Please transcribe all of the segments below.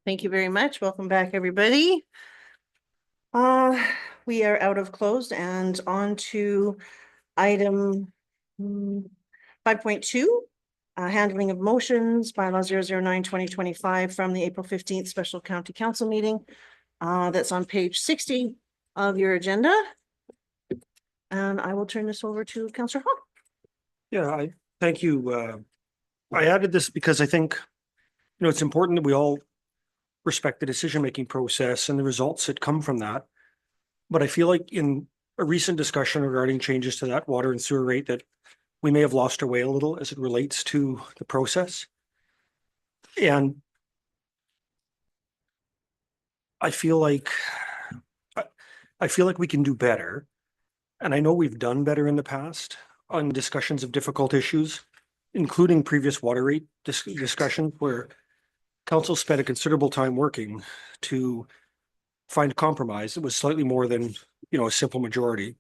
Thank you very much. Welcome back, everybody. We are out of closed and on to item 5.2, handling of motions, bylaw 009/2025 from the April 15th special county council meeting. That's on page 60 of your agenda. And I will turn this over to Councillor Hall. Yeah, I thank you. I added this because I think, it's important that we all respect the decision-making process and the results that come from that. But I feel like in a recent discussion regarding changes to that water and sewer rate that we may have lost our way a little as it relates to the process. And I feel like we can do better. And I know we've done better in the past on discussions of difficult issues, including previous water rate discussions where council spent a considerable time working to find a compromise that was slightly more than, a simple majority.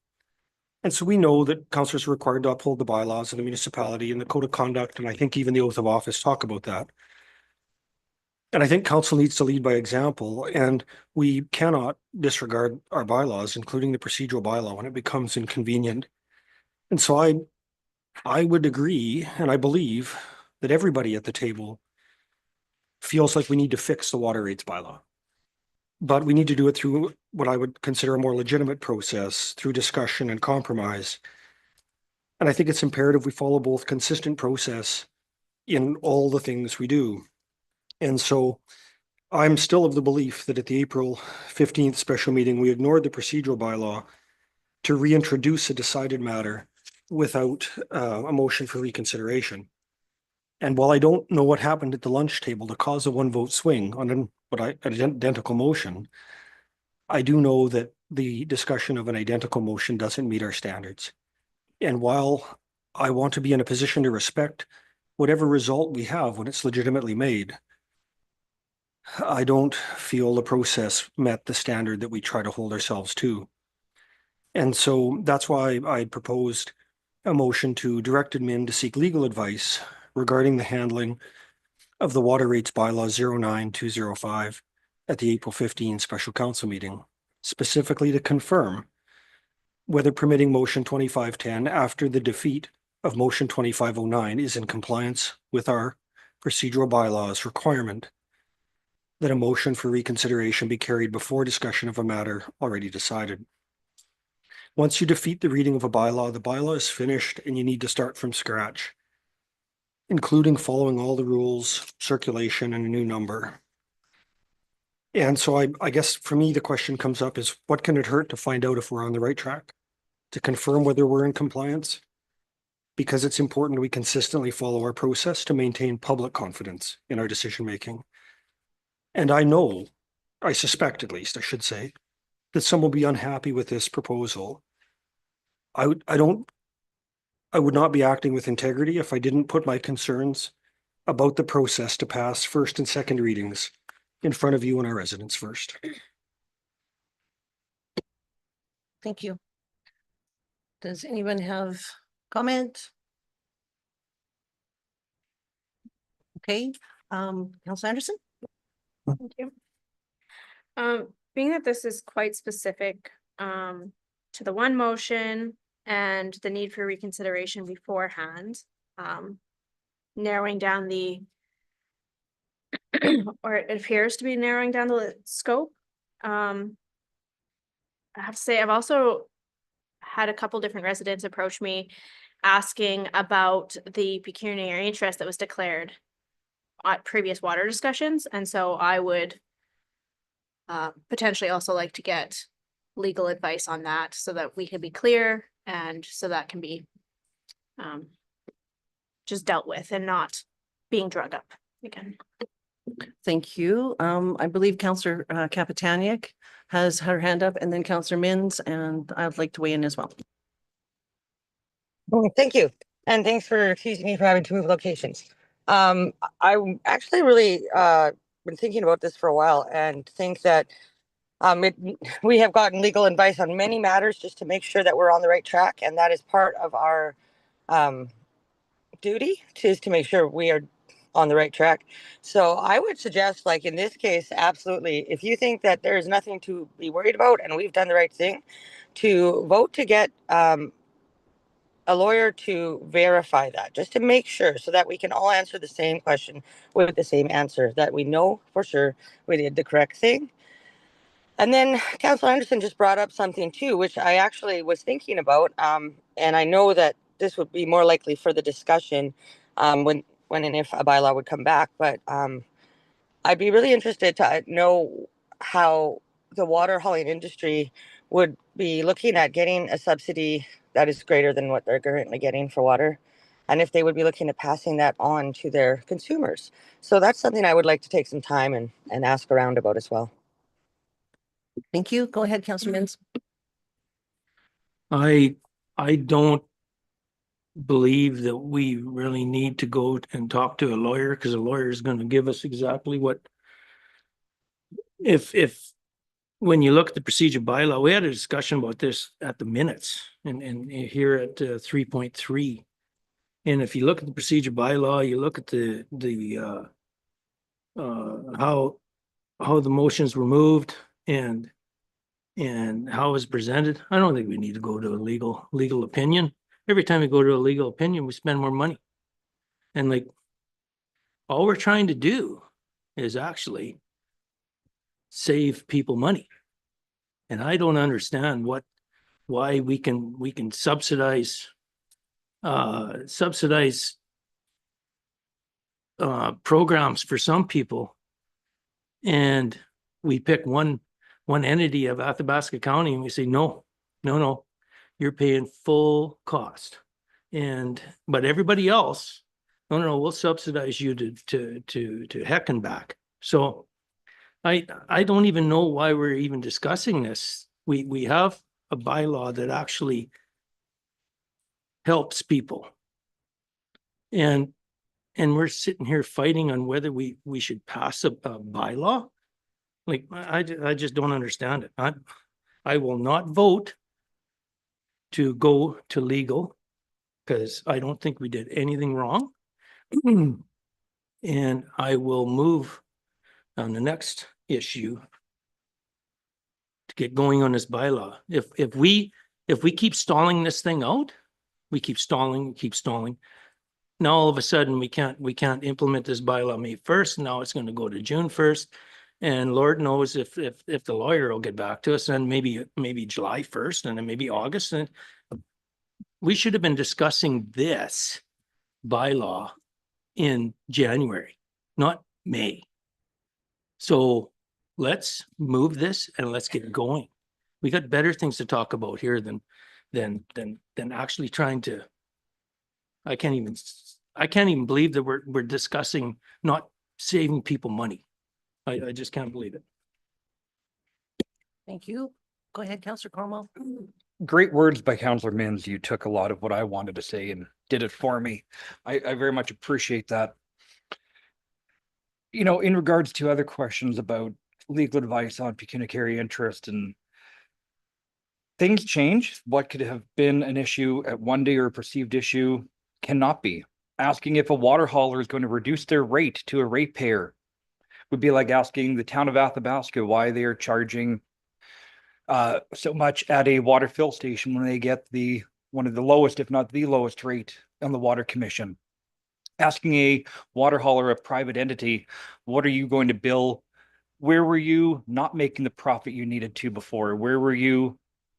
And so we know that councillors are required to uphold the bylaws of the municipality and the code of conduct, and I think even the oath of office talk about that. And I think council needs to lead by example, and we cannot disregard our bylaws, including the procedural bylaw, when it becomes inconvenient. And so I would agree, and I believe that everybody at the table feels like we need to fix the water rates bylaw. But we need to do it through what I would consider a more legitimate process, through discussion and compromise. And I think it's imperative we follow both consistent process in all the things we do. And so I'm still of the belief that at the April 15th special meeting, we ignored the procedural bylaw to reintroduce a decided matter without a motion for reconsideration. And while I don't know what happened at the lunch table to cause a one vote swing on an identical motion, I do know that the discussion of an identical motion doesn't meet our standards. And while I want to be in a position to respect whatever result we have when it's legitimately made, I don't feel the process met the standard that we try to hold ourselves to. And so that's why I proposed a motion to direct admin to seek legal advice regarding the handling of the water rates bylaw 09205 at the April 15 special council meeting, specifically to confirm whether permitting motion 2510 after the defeat of motion 2509 is in compliance with our procedural bylaws requirement that a motion for reconsideration be carried before discussion of a matter already decided. Once you defeat the reading of a bylaw, the bylaw is finished and you need to start from scratch, including following all the rules, circulation, and a new number. And so I guess for me, the question comes up is, what can it hurt to find out if we're on the right track, to confirm whether we're in compliance? Because it's important we consistently follow our process to maintain public confidence in our decision-making. And I suspect at least, I should say, that some will be unhappy with this proposal. I would not be acting with integrity if I didn't put my concerns about the process to pass first and second readings in front of you and our residents first. Thank you. Does anyone have comment? Okay, Councilor Anderson? Thank you. Being that this is quite specific to the one motion and the need for reconsideration beforehand, narrowing down the or it appears to be narrowing down the scope. I have to say, I've also had a couple different residents approach me asking about the pecuniary interest that was declared at previous water discussions. And so I would potentially also like to get legal advice on that so that we can be clear and so that can be just dealt with and not being drug up again. Thank you. I believe Councillor Kapitaniak has her hand up, and then Councillor Minns, and I'd like to weigh in as well. Oh, thank you. And thanks for excusing me for having to move locations. I actually really been thinking about this for a while and think that we have gotten legal advice on many matters just to make sure that we're on the right track. And that is part of our duty is to make sure we are on the right track. So I would suggest, like in this case, absolutely, if you think that there's nothing to be worried about and we've done the right thing, to vote to get a lawyer to verify that, just to make sure, so that we can all answer the same question with the same answer, that we know for sure we did the correct thing. And then Councillor Anderson just brought up something too, which I actually was thinking about, and I know that this would be more likely for the discussion when and if a bylaw would come back. But I'd be really interested to know how the water hauling industry would be looking at getting a subsidy that is greater than what they're currently getting for water, and if they would be looking at passing that on to their consumers. So that's something I would like to take some time and ask around about as well. Thank you. Go ahead, Councillor Mins. I don't believe that we really need to go and talk to a lawyer, because a lawyer is going to give us exactly what. If when you look at the procedure bylaw, we had a discussion about this at the minutes and here at 3.3. And if you look at the procedure bylaw, you look at the how the motions were moved and how it was presented. I don't think we need to go to a legal opinion. Every time we go to a legal opinion, we spend more money. And like, all we're trying to do is actually save people money. And I don't understand why we can subsidize programs for some people, and we pick one entity of Athabasca County and we say, no, you're paying full cost. But everybody else, no, we'll subsidize you to heck and back. So I don't even know why we're even discussing this. We have a bylaw that actually helps people. And we're sitting here fighting on whether we should pass a bylaw. Like, I just don't understand it. I will not vote to go to legal, because I don't think we did anything wrong. And I will move on the next issue to get going on this bylaw. If we keep stalling this thing out, we keep stalling. Now all of a sudden we can't implement this bylaw May 1st. Now it's going to go to June 1st. And Lord knows if the lawyer will get back to us, and maybe July 1st, and then maybe August. And we should have been discussing this bylaw in January, not May. So let's move this and let's get going. We got better things to talk about here than actually trying to. I can't even believe that we're discussing not saving people money. I just can't believe it. Thank you. Go ahead, Councillor Cornwall. Great words by Councillor Mins. You took a lot of what I wanted to say and did it for me. I very much appreciate that. You know, in regards to other questions about legal advice on pecuniary interest, and things change. What could have been an issue at one day or a perceived issue cannot be. Asking if a water hauler is going to reduce their rate to a ratepayer would be like asking the town of Athabasca why they are charging so much at a water fill station when they get one of the lowest, if not the lowest rate on the Water Commission. Asking a water hauler, a private entity, what are you going to bill? Where were you not making the profit you needed to before? Where were you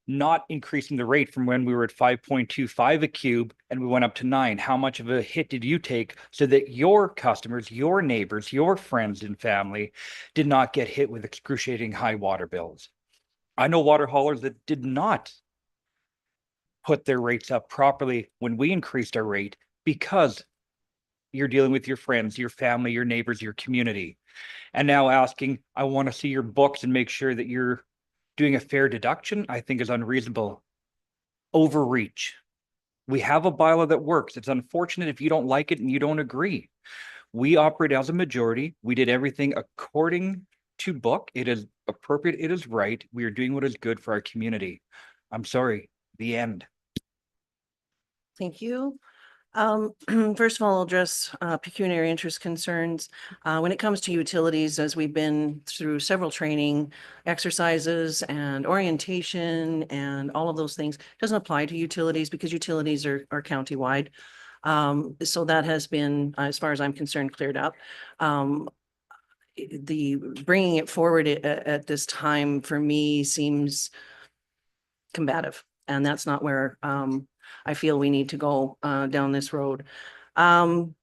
not increasing the rate from when we were at 5.25 a cube and we went up to 9? How much of a hit did you take so that your customers, your neighbors, your friends and family did not get hit with excruciating high water bills? I know water haulers that did not put their rates up properly when we increased our rate, because you're dealing with your friends, your family, your neighbors, your community. And now asking, I want to see your books and make sure that you're doing a fair deduction, I think is unreasonable. Overreach. We have a bylaw that works. It's unfortunate if you don't like it and you don't agree. We operate as a majority. We did everything according to book. It is appropriate. It is right. We are doing what is good for our community. I'm sorry. The end. Thank you. First of all, I'll address pecuniary interest concerns. When it comes to utilities, as we've been through several training exercises and orientation and all of those things, doesn't apply to utilities because utilities are countywide. So that has been, as far as I'm concerned, cleared up. The bringing it forward at this time for me seems combative, and that's not where I feel we need to go down this road. Saying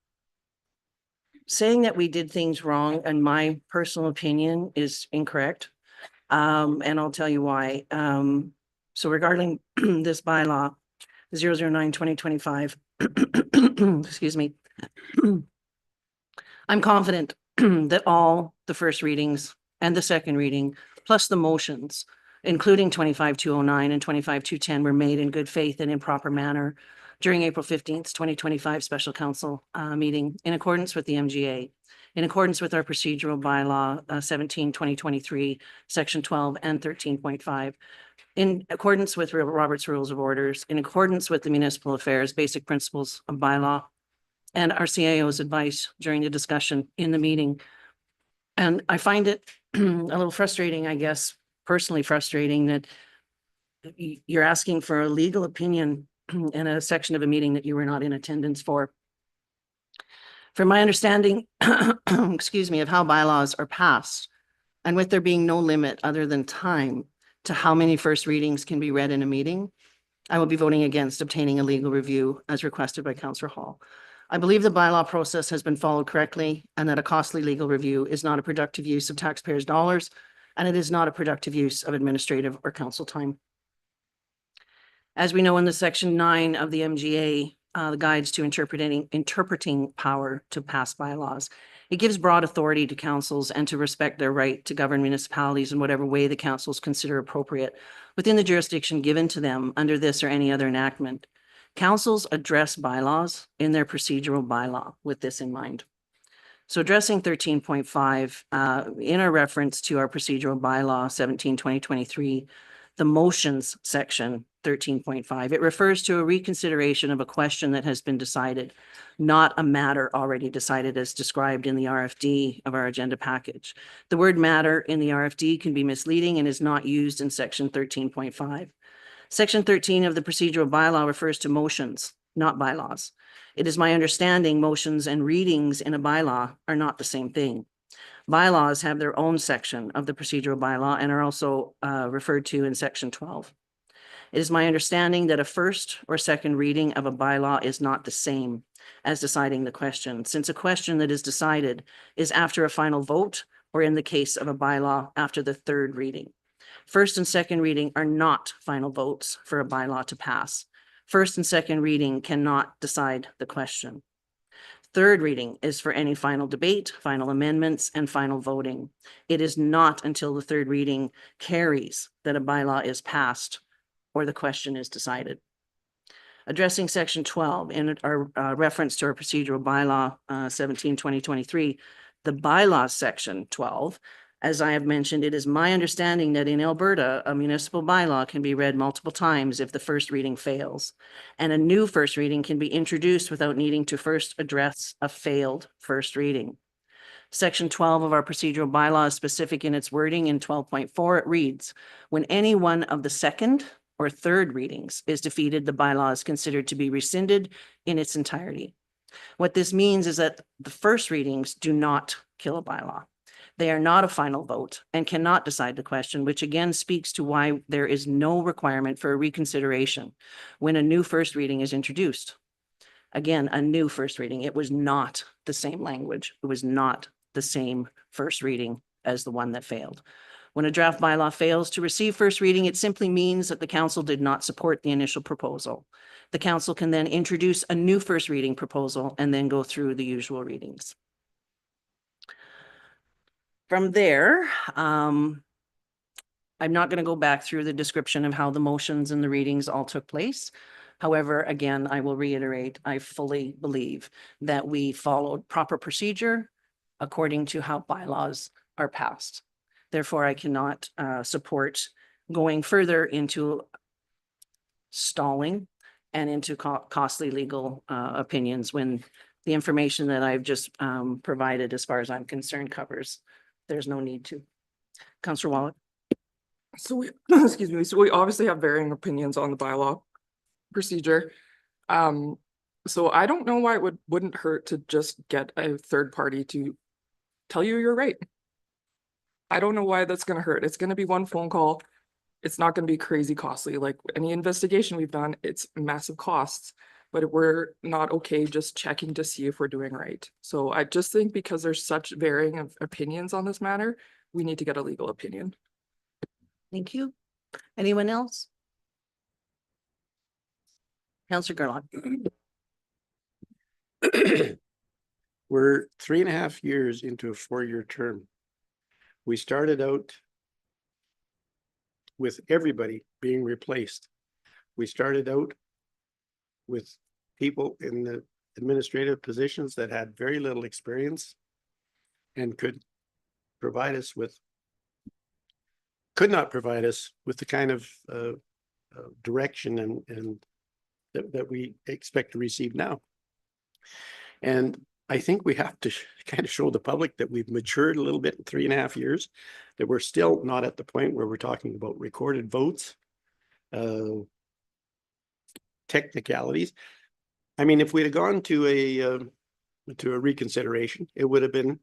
that we did things wrong, in my personal opinion, is incorrect. And I'll tell you why. So regarding this bylaw, 009/2025, excuse me. I'm confident that all the first readings and the second reading, plus the motions, including 25-209 and 25-210, were made in good faith and in proper manner during April 15th, 2025 special council meeting in accordance with the MGA, in accordance with our procedural bylaw 17/2023, section 12 and 13.5, in accordance with Robert's Rules of Orders, in accordance with the Municipal Affairs Basic Principles of Bylaw, and our CAO's advice during the discussion in the meeting. And I find it a little frustrating, I guess, personally frustrating, that you're asking for a legal opinion in a section of a meeting that you were not in attendance for. From my understanding, excuse me, of how bylaws are passed, and with there being no limit other than time to how many first readings can be read in a meeting, I will be voting against obtaining a legal review as requested by Councillor Hall. I believe the bylaw process has been followed correctly and that a costly legal review is not a productive use of taxpayers' dollars, and it is not a productive use of administrative or council time. As we know in the section 9 of the MGA, the guides to interpreting power to pass bylaws, it gives broad authority to councils and to respect their right to govern municipalities in whatever way the councils consider appropriate within the jurisdiction given to them under this or any other enactment. Councils address bylaws in their procedural bylaw with this in mind. So addressing 13.5, in our reference to our procedural bylaw 17/2023, the motions section 13.5, it refers to a reconsideration of a question that has been decided, not a matter already decided as described in the RFD of our agenda package. The word matter in the RFD can be misleading and is not used in section 13.5. Section 13 of the procedural bylaw refers to motions, not bylaws. It is my understanding motions and readings in a bylaw are not the same thing. Bylaws have their own section of the procedural bylaw and are also referred to in section 12. It is my understanding that a first or second reading of a bylaw is not the same as deciding the question, since a question that is decided is after a final vote, or in the case of a bylaw, after the third reading. First and second reading are not final votes for a bylaw to pass. First and second reading cannot decide the question. Third reading is for any final debate, final amendments, and final voting. It is not until the third reading carries that a bylaw is passed or the question is decided. Addressing section 12 in our reference to our procedural bylaw 17/2023, the bylaws section 12, as I have mentioned, it is my understanding that in Alberta, a municipal bylaw can be read multiple times if the first reading fails, and a new first reading can be introduced without needing to first address a failed first reading. Section 12 of our procedural bylaw is specific in its wording. In 12.4, it reads, when any one of the second or third readings is defeated, the bylaw is considered to be rescinded in its entirety. What this means is that the first readings do not kill a bylaw. They are not a final vote and cannot decide the question, which again speaks to why there is no requirement for a reconsideration when a new first reading is introduced. Again, a new first reading. It was not the same language. It was not the same first reading as the one that failed. When a draft bylaw fails to receive first reading, it simply means that the council did not support the initial proposal. The council can then introduce a new first reading proposal and then go through the usual readings. From there, I'm not going to go back through the description of how the motions and the readings all took place. However, again, I will reiterate, I fully believe that we followed proper procedure according to how bylaws are passed. Therefore, I cannot support going further into stalling and into costly legal opinions when the information that I've just provided, as far as I'm concerned, covers. There's no need to. Counselor Wallach? So we, excuse me, so we obviously have varying opinions on the bylaw procedure. So I don't know why it wouldn't hurt to just get a third party to tell you you're right. I don't know why that's gonna hurt. It's gonna be one phone call. It's not gonna be crazy costly. Like any investigation we've done, it's massive costs, but we're not okay just checking to see if we're doing right. So I just think because there's such varying of opinions on this matter, we need to get a legal opinion. Thank you. Anyone else? Counselor Gerlach? We're 3.5 years into a 4-year term. We started out with everybody being replaced. We started out with people in the administrative positions that had very little experience and could not provide us with the kind of direction and that we expect to receive now. And I think we have to kind of show the public that we've matured a little bit in 3.5 years, that we're still not at the point where we're talking about recorded votes, technicalities. I mean, if we'd have gone to a reconsideration, it would have been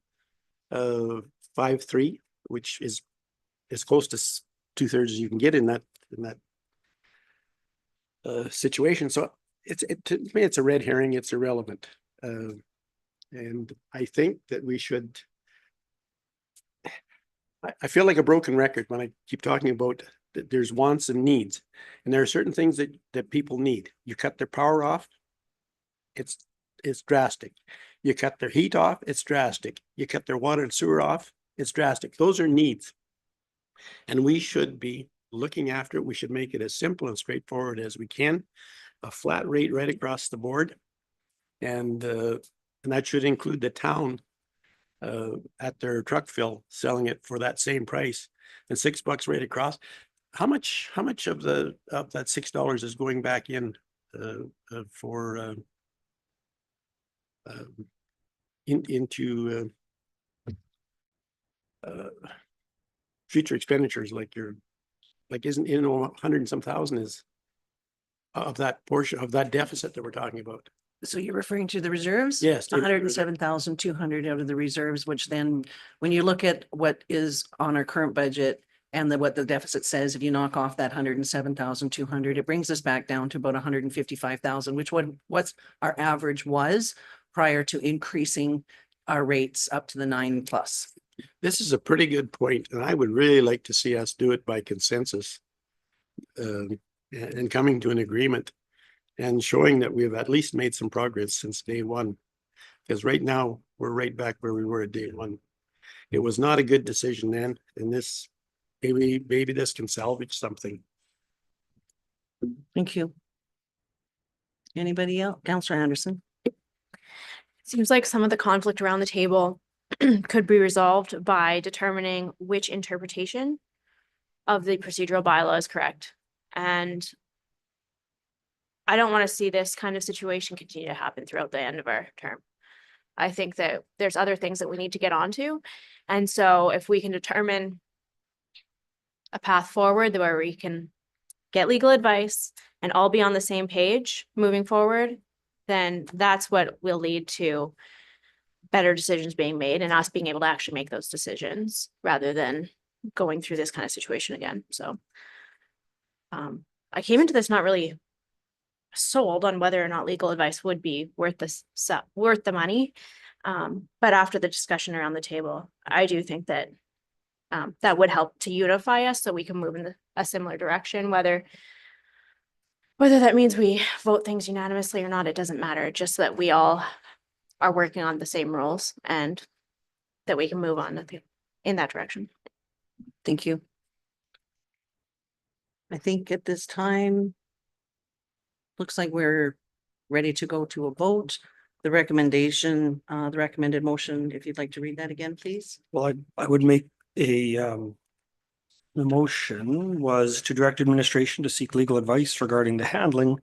5-3, which is as close to 2/3 as you can get in that situation. So to me, it's a red herring. It's irrelevant. And I think that we should, I feel like a broken record when I keep talking about that there's wants and needs. And there are certain things that people need. You cut their power off, it's drastic. You cut their heat off, it's drastic. You cut their water and sewer off, it's drastic. Those are needs. And we should be looking after it. We should make it as simple and straightforward as we can. A flat rate right across the board. And that should include the town at their truck fill, selling it for that same price, and $6 right across. How much of that $6 is going back in for into future expenditures, like isn't 100 and some thousand is of that portion of that deficit that we're talking about? So you're referring to the reserves? Yes. 107,200 out of the reserves, which then, when you look at what is on our current budget and what the deficit says, if you knock off that 107,200, it brings us back down to about 155,000, which what's our average was prior to increasing our rates up to the 9+. This is a pretty good point, and I would really like to see us do it by consensus and coming to an agreement and showing that we've at least made some progress since day one. Because right now, we're right back where we were at day one. It was not a good decision then, and this, maybe this can salvage something. Thank you. Anybody else? Counselor Anderson? Seems like some of the conflict around the table could be resolved by determining which interpretation of the procedural bylaw is correct. And I don't want to see this kind of situation continue to happen throughout the end of our term. I think that there's other things that we need to get onto. And so if we can determine a path forward where we can get legal advice and all be on the same page moving forward, then that's what will lead to better decisions being made and us being able to actually make those decisions rather than going through this kind of situation again. So I came into this not really sold on whether or not legal advice would be worth the money. But after the discussion around the table, I do think that that would help to unify us so we can move in a similar direction, whether that means we vote things unanimously or not, it doesn't matter. Just that we all are working on the same rules and that we can move on in that direction. Thank you. I think at this time, looks like we're ready to go to a vote. The recommendation, the recommended motion, if you'd like to read that again, please. Well, I would make the motion was to direct administration to seek legal advice regarding the handling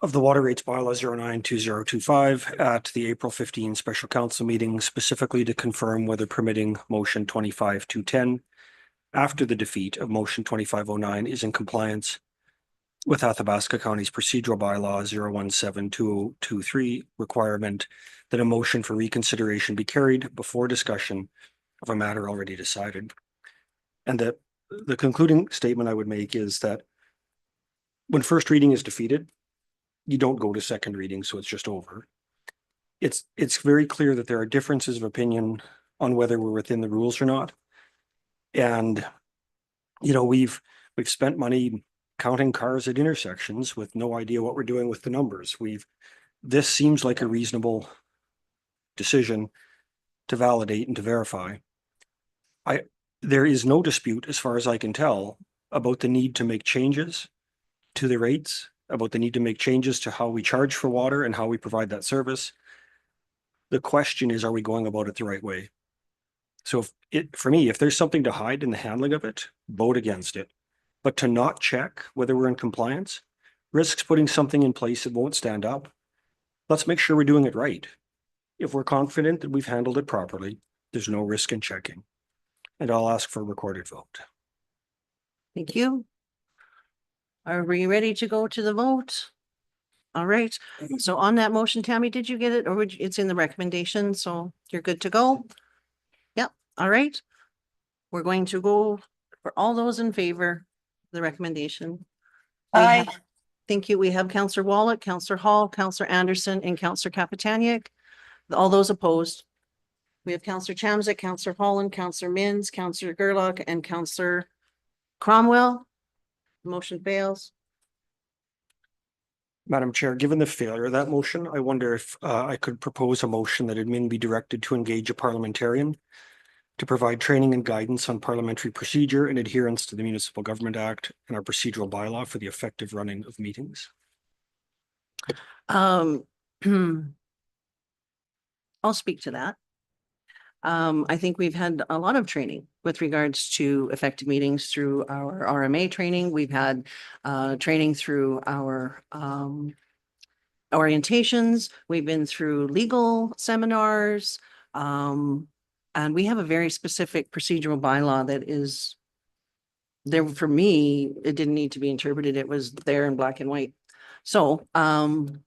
of the water rates bylaw 092025 at the April 15 special council meeting, specifically to confirm whether permitting motion 25210 after the defeat of motion 2509 is in compliance with Athabasca County's procedural bylaw 0172023 requirement that a motion for reconsideration be carried before discussion of a matter already decided. And the concluding statement I would make is that when first reading is defeated, you don't go to second reading, so it's just over. It's very clear that there are differences of opinion on whether we're within the rules or not. And, you know, we've spent money counting cars at intersections with no idea what we're doing with the numbers. This seems like a reasonable decision to validate and to verify. There is no dispute, as far as I can tell, about the need to make changes to the rates, about the need to make changes to how we charge for water and how we provide that service. The question is, are we going about it the right way? So for me, if there's something to hide in the handling of it, vote against it. But to not check whether we're in compliance risks putting something in place that won't stand up. Let's make sure we're doing it right. If we're confident that we've handled it properly, there's no risk in checking. And I'll ask for a recorded vote. Thank you. Are we ready to go to the vote? All right, so on that motion, Tammy, did you get it, or it's in the recommendation, so you're good to go? Yep, all right. We're going to go for all those in favor of the recommendation. We Aye. have- Thank you. We have Counselor Wallach, Counselor Hall, Counselor Anderson, and Counselor Kapitaniak. All those opposed. We have Counselor Chamzak, Counselor Holland, Counselor Mins, Counselor Gerlach, and Counselor Cromwell. Motion fails. Madam Chair, given the failure of that motion, I wonder if I could propose a motion that admin be directed to engage a parliamentarian to provide training and guidance on parliamentary procedure and adherence to the Municipal Government Act and our procedural bylaw for the effective running of meetings. I'll speak to that. I think we've had a lot of training with regards to effective meetings through our RMA training. We've had training through our orientations. We've been through legal seminars. And we have a very specific procedural bylaw that is there for me. It didn't need to be interpreted. It was there in black and white. So, the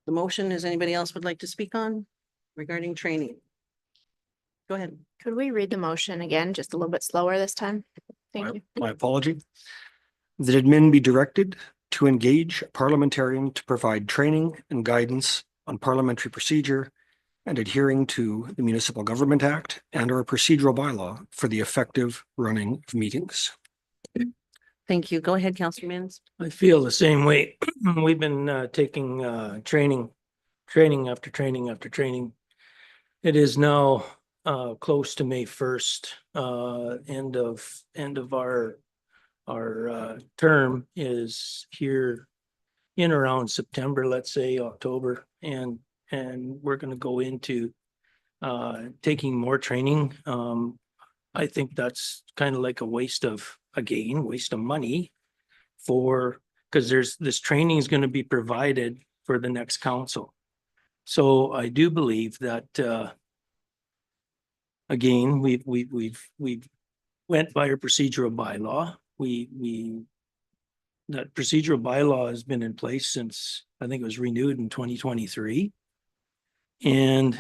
motion, is anybody else would like to speak on regarding training? Go ahead. Could we read the motion again, just a little bit slower this time? Thank you. My apology. That admin be directed to engage a parliamentarian to provide training and guidance on parliamentary procedure and adhering to the Municipal Government Act and our procedural bylaw for the effective running of meetings. Thank you. Go ahead, Councillor Mins. I feel the same way. We've been taking training after training after training. It is now close to May 1st, end of our term is here in around September, let's say October, and we're going to go into taking more training. I think that's kind of like a waste of money because this training is going to be provided for the next council. So I do believe that again, we've went by our procedural bylaw. That procedural bylaw has been in place since I think it was renewed in 2023. And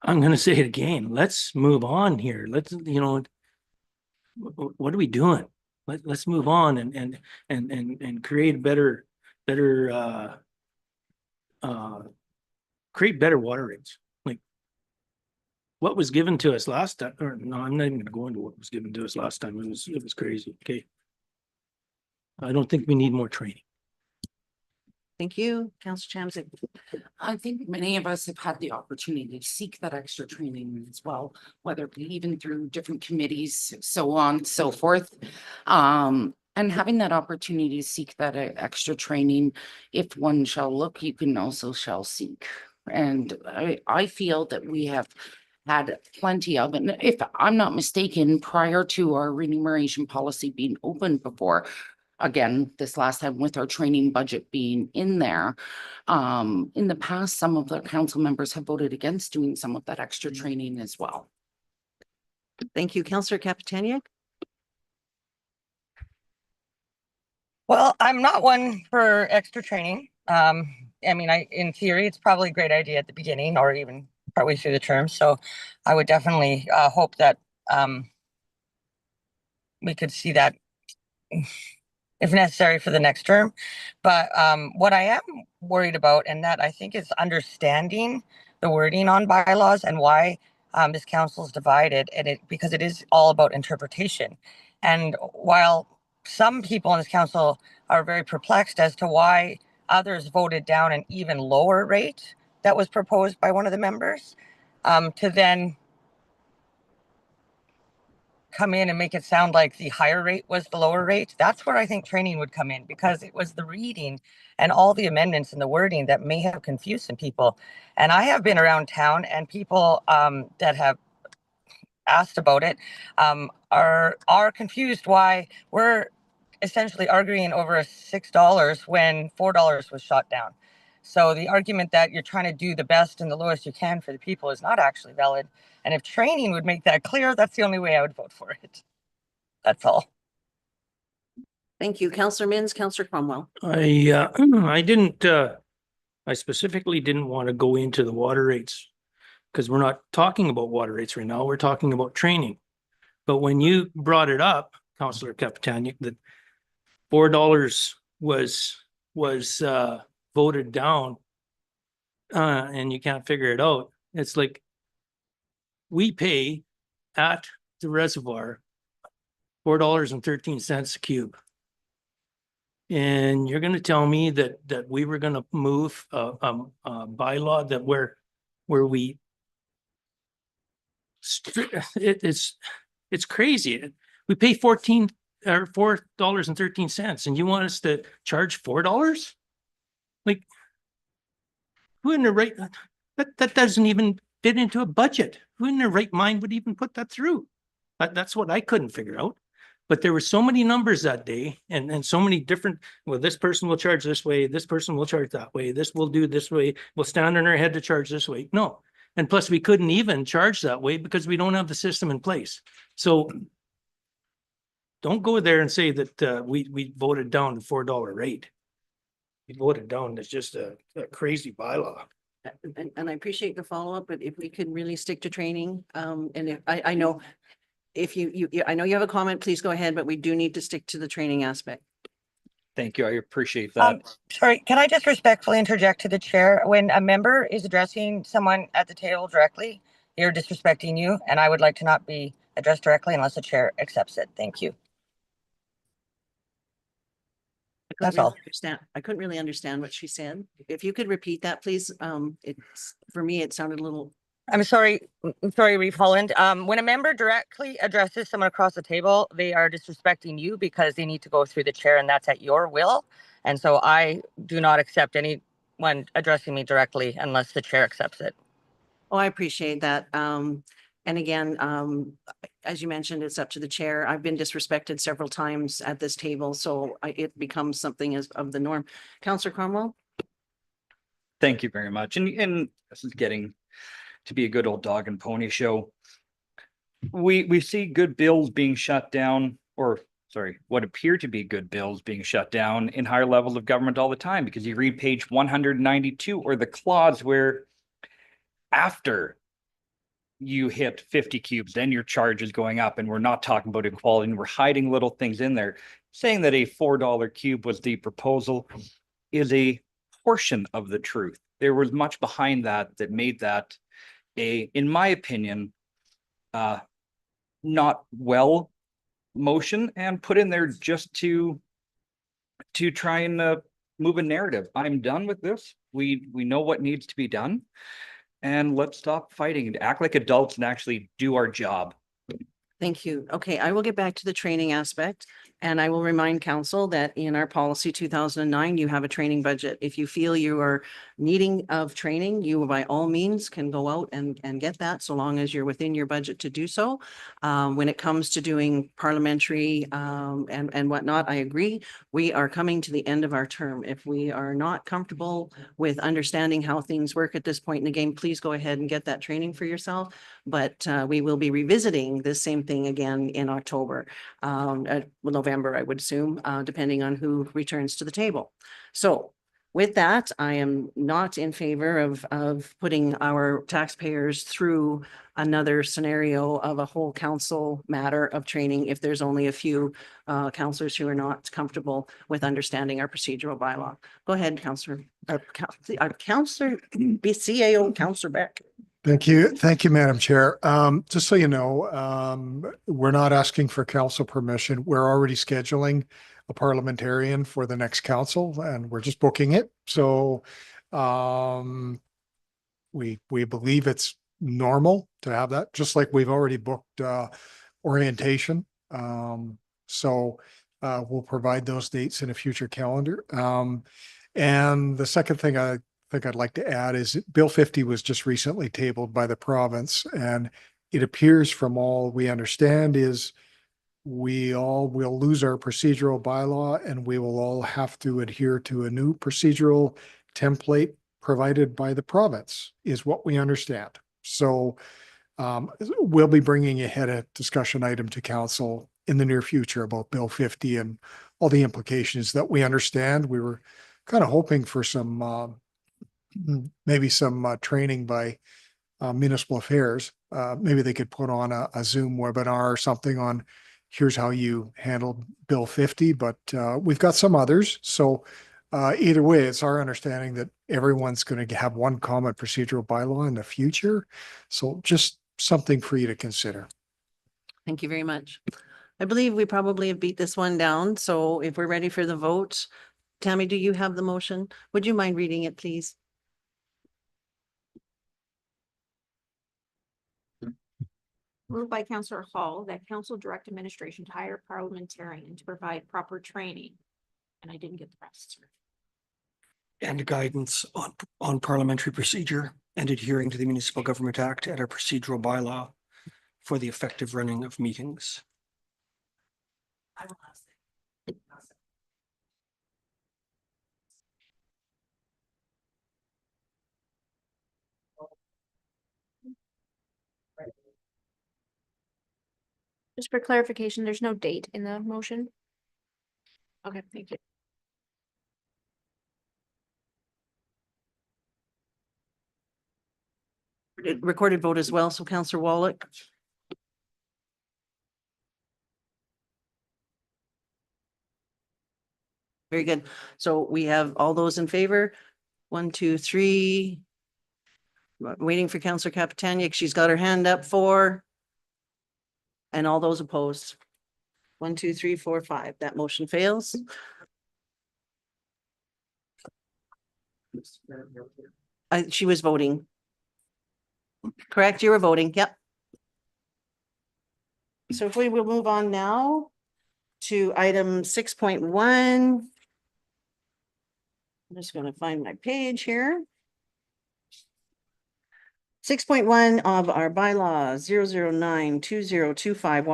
I'm going to say it again. Let's move on here. Let's, what are we doing? Let's move on and create better create better water rates. Like what was given to us last time, or no, I'm not even going to go into what was given to us last time. It was crazy. Okay. I don't think we need more training. Thank you, Councillor Chamzak. I think many of us have had the opportunity to seek that extra training as well, whether it be even through different committees, so on, so forth. And having that opportunity to seek that extra training, if one shall look, you can also shall seek. And I feel that we have had plenty of, and if I'm not mistaken, prior to our remuneration policy being opened before, again, this last time with our training budget being in there, in the past, some of the council members have voted against doing some of that extra training as well. Thank you. Councillor Capitania. Well, I'm not one for extra training. I mean, in theory, it's probably a great idea at the beginning or even partway through the term. So I would definitely hope that we could see that if necessary for the next term. But what I am worried about, and that I think is understanding the wording on bylaws and why this council is divided, and because it is all about interpretation. And while some people in this council are very perplexed as to why others voted down an even lower rate that was proposed by one of the members, to then come in and make it sound like the higher rate was the lower rate. That's where I think training would come in, because it was the reading and all the amendments and the wording that may have confused some people. And I have been around town, and people that have asked about it are confused why we're essentially arguing over $6 when $4 was shot down. So the argument that you're trying to do the best and the lowest you can for the people is not actually valid. And if training would make that clear, that's the only way I would vote for it. That's all. Thank you. Councillor Mins, Councillor Cromwell. I specifically didn't want to go into the water rates because we're not talking about water rates right now. We're talking about training. But when you brought it up, Councillor Capitania, that $4 was voted down and you can't figure it out. It's like we pay at the reservoir $4.13 a cube. And you're going to tell me that we were going to move a bylaw that where we it's crazy. We pay $4.13 and you want us to charge $4? Like, who in their right, that doesn't even fit into a budget. Who in their right mind would even put that through? That's what I couldn't figure out. But there were so many numbers that day and so many different, well, this person will charge this way, this person will charge that way, this will do this way, we'll stand on our head to charge this way. No. And plus we couldn't even charge that way because we don't have the system in place. So don't go there and say that we voted down the $4 rate. We voted down, it's just a crazy bylaw. And I appreciate the follow-up, but if we could really stick to training, and if I know if I know you have a comment, please go ahead, but we do need to stick to the training aspect. Thank you. I appreciate that. Sorry, can I just respectfully interject to the chair? When a member is addressing someone at the table directly, you're disrespecting you, and I would like to not be addressed directly unless the chair accepts it. Thank you. That's all. I couldn't really understand what she said. If you could repeat that, please. For me, it sounded a little. I'm sorry, Reeve Holland. When a member directly addresses someone across the table, they are disrespecting you because they need to go through the chair, and that's at your will. And so I do not accept anyone addressing me directly unless the chair accepts it. Oh, I appreciate that. And again, as you mentioned, it's up to the chair. I've been disrespected several times at this table, so it becomes something of the norm. Councillor Cromwell? Thank you very much. And this is getting to be a good old dog and pony show. We see good bills being shut down, or sorry, what appear to be good bills being shut down in higher levels of government all the time, because you read page 192 or the clause where after you hit 50 cubes, then your charge is going up, and we're not talking about equality, and we're hiding little things in there. Saying that a $4 cube was the proposal is a portion of the truth. There was much behind that made that in my opinion, not well motion, and put in there just to try and move a narrative. I'm done with this. We know what needs to be done. And let's stop fighting and act like adults and actually do our job. Thank you. Okay, I will get back to the training aspect. And I will remind council that in our policy 2009, you have a training budget. If you feel you are needing of training, you by all means can go out and get that, so long as you're within your budget to do so. When it comes to doing parliamentary and whatnot, I agree. We are coming to the end of our term. If we are not comfortable with understanding how things work at this point in the game, please go ahead and get that training for yourself. But we will be revisiting this same thing again in October, November, I would assume, depending on who returns to the table. So with that, I am not in favor of putting our taxpayers through another scenario of a whole council matter of training if there's only a few councillors who are not comfortable with understanding our procedural bylaw. Go ahead, Councillor, Councillor, CAO, Councillor Beck. Thank you. Thank you, Madam Chair. Just so you know, we're not asking for council permission. We're already scheduling a parliamentarian for the next council and we're just booking it. So we believe it's normal to have that, just like we've already booked orientation. So we'll provide those dates in a future calendar. And the second thing I think I'd like to add is Bill 50 was just recently tabled by the province, and it appears from all we understand is we all will lose our procedural bylaw and we will all have to adhere to a new procedural template provided by the province, is what we understand. So we'll be bringing ahead a discussion item to council in the near future about Bill 50 and all the implications that we understand. We were kind of hoping for some maybe some training by municipal affairs. Maybe they could put on a Zoom webinar or something on here's how you handle Bill 50, but we've got some others. So either way, it's our understanding that everyone's going to have one common procedural bylaw in the future. So just something for you to consider. Thank you very much. I believe we probably have beat this one down. So if we're ready for the vote, Tammy, do you have the motion? Would you mind reading it, please? Moved by Councillor Hall that council direct administration to hire a parliamentarian to provide proper training. And I didn't get the rest. And guidance on parliamentary procedure and adhering to the Municipal Government Act and our procedural bylaw for the effective running of meetings. Just for clarification, there's no date in the motion? Okay, thank you. Recorded vote as well. So Councillor Wallach. Very good. So we have all those in favor. 1, 2, 3. Waiting for Councillor Capitania. She's got her hand up for. And all those opposed. 1, 2, 3, 4, 5. That motion fails. She was voting. Correct, you were voting. Yep. So if we will move on now to item 6.1. I'm just going to find my page here. 6.1 of our bylaw 009-2025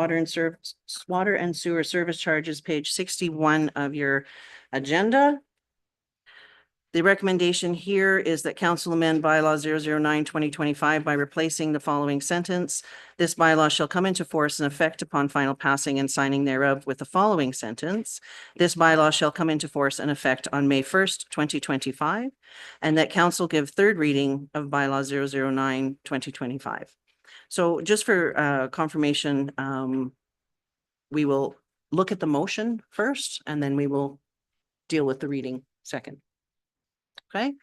water and sewer service charges, page 61 of your agenda. The recommendation here is that council amend bylaw 009-2025 by replacing the following sentence. This bylaw shall come into force and effect upon final passing and signing thereof with the following sentence. This bylaw shall come into force and effect on May 1st, 2025, and that council give third reading of bylaw 009-2025. So just for confirmation, we will look at the motion first, and then we will deal with the reading second. Okay,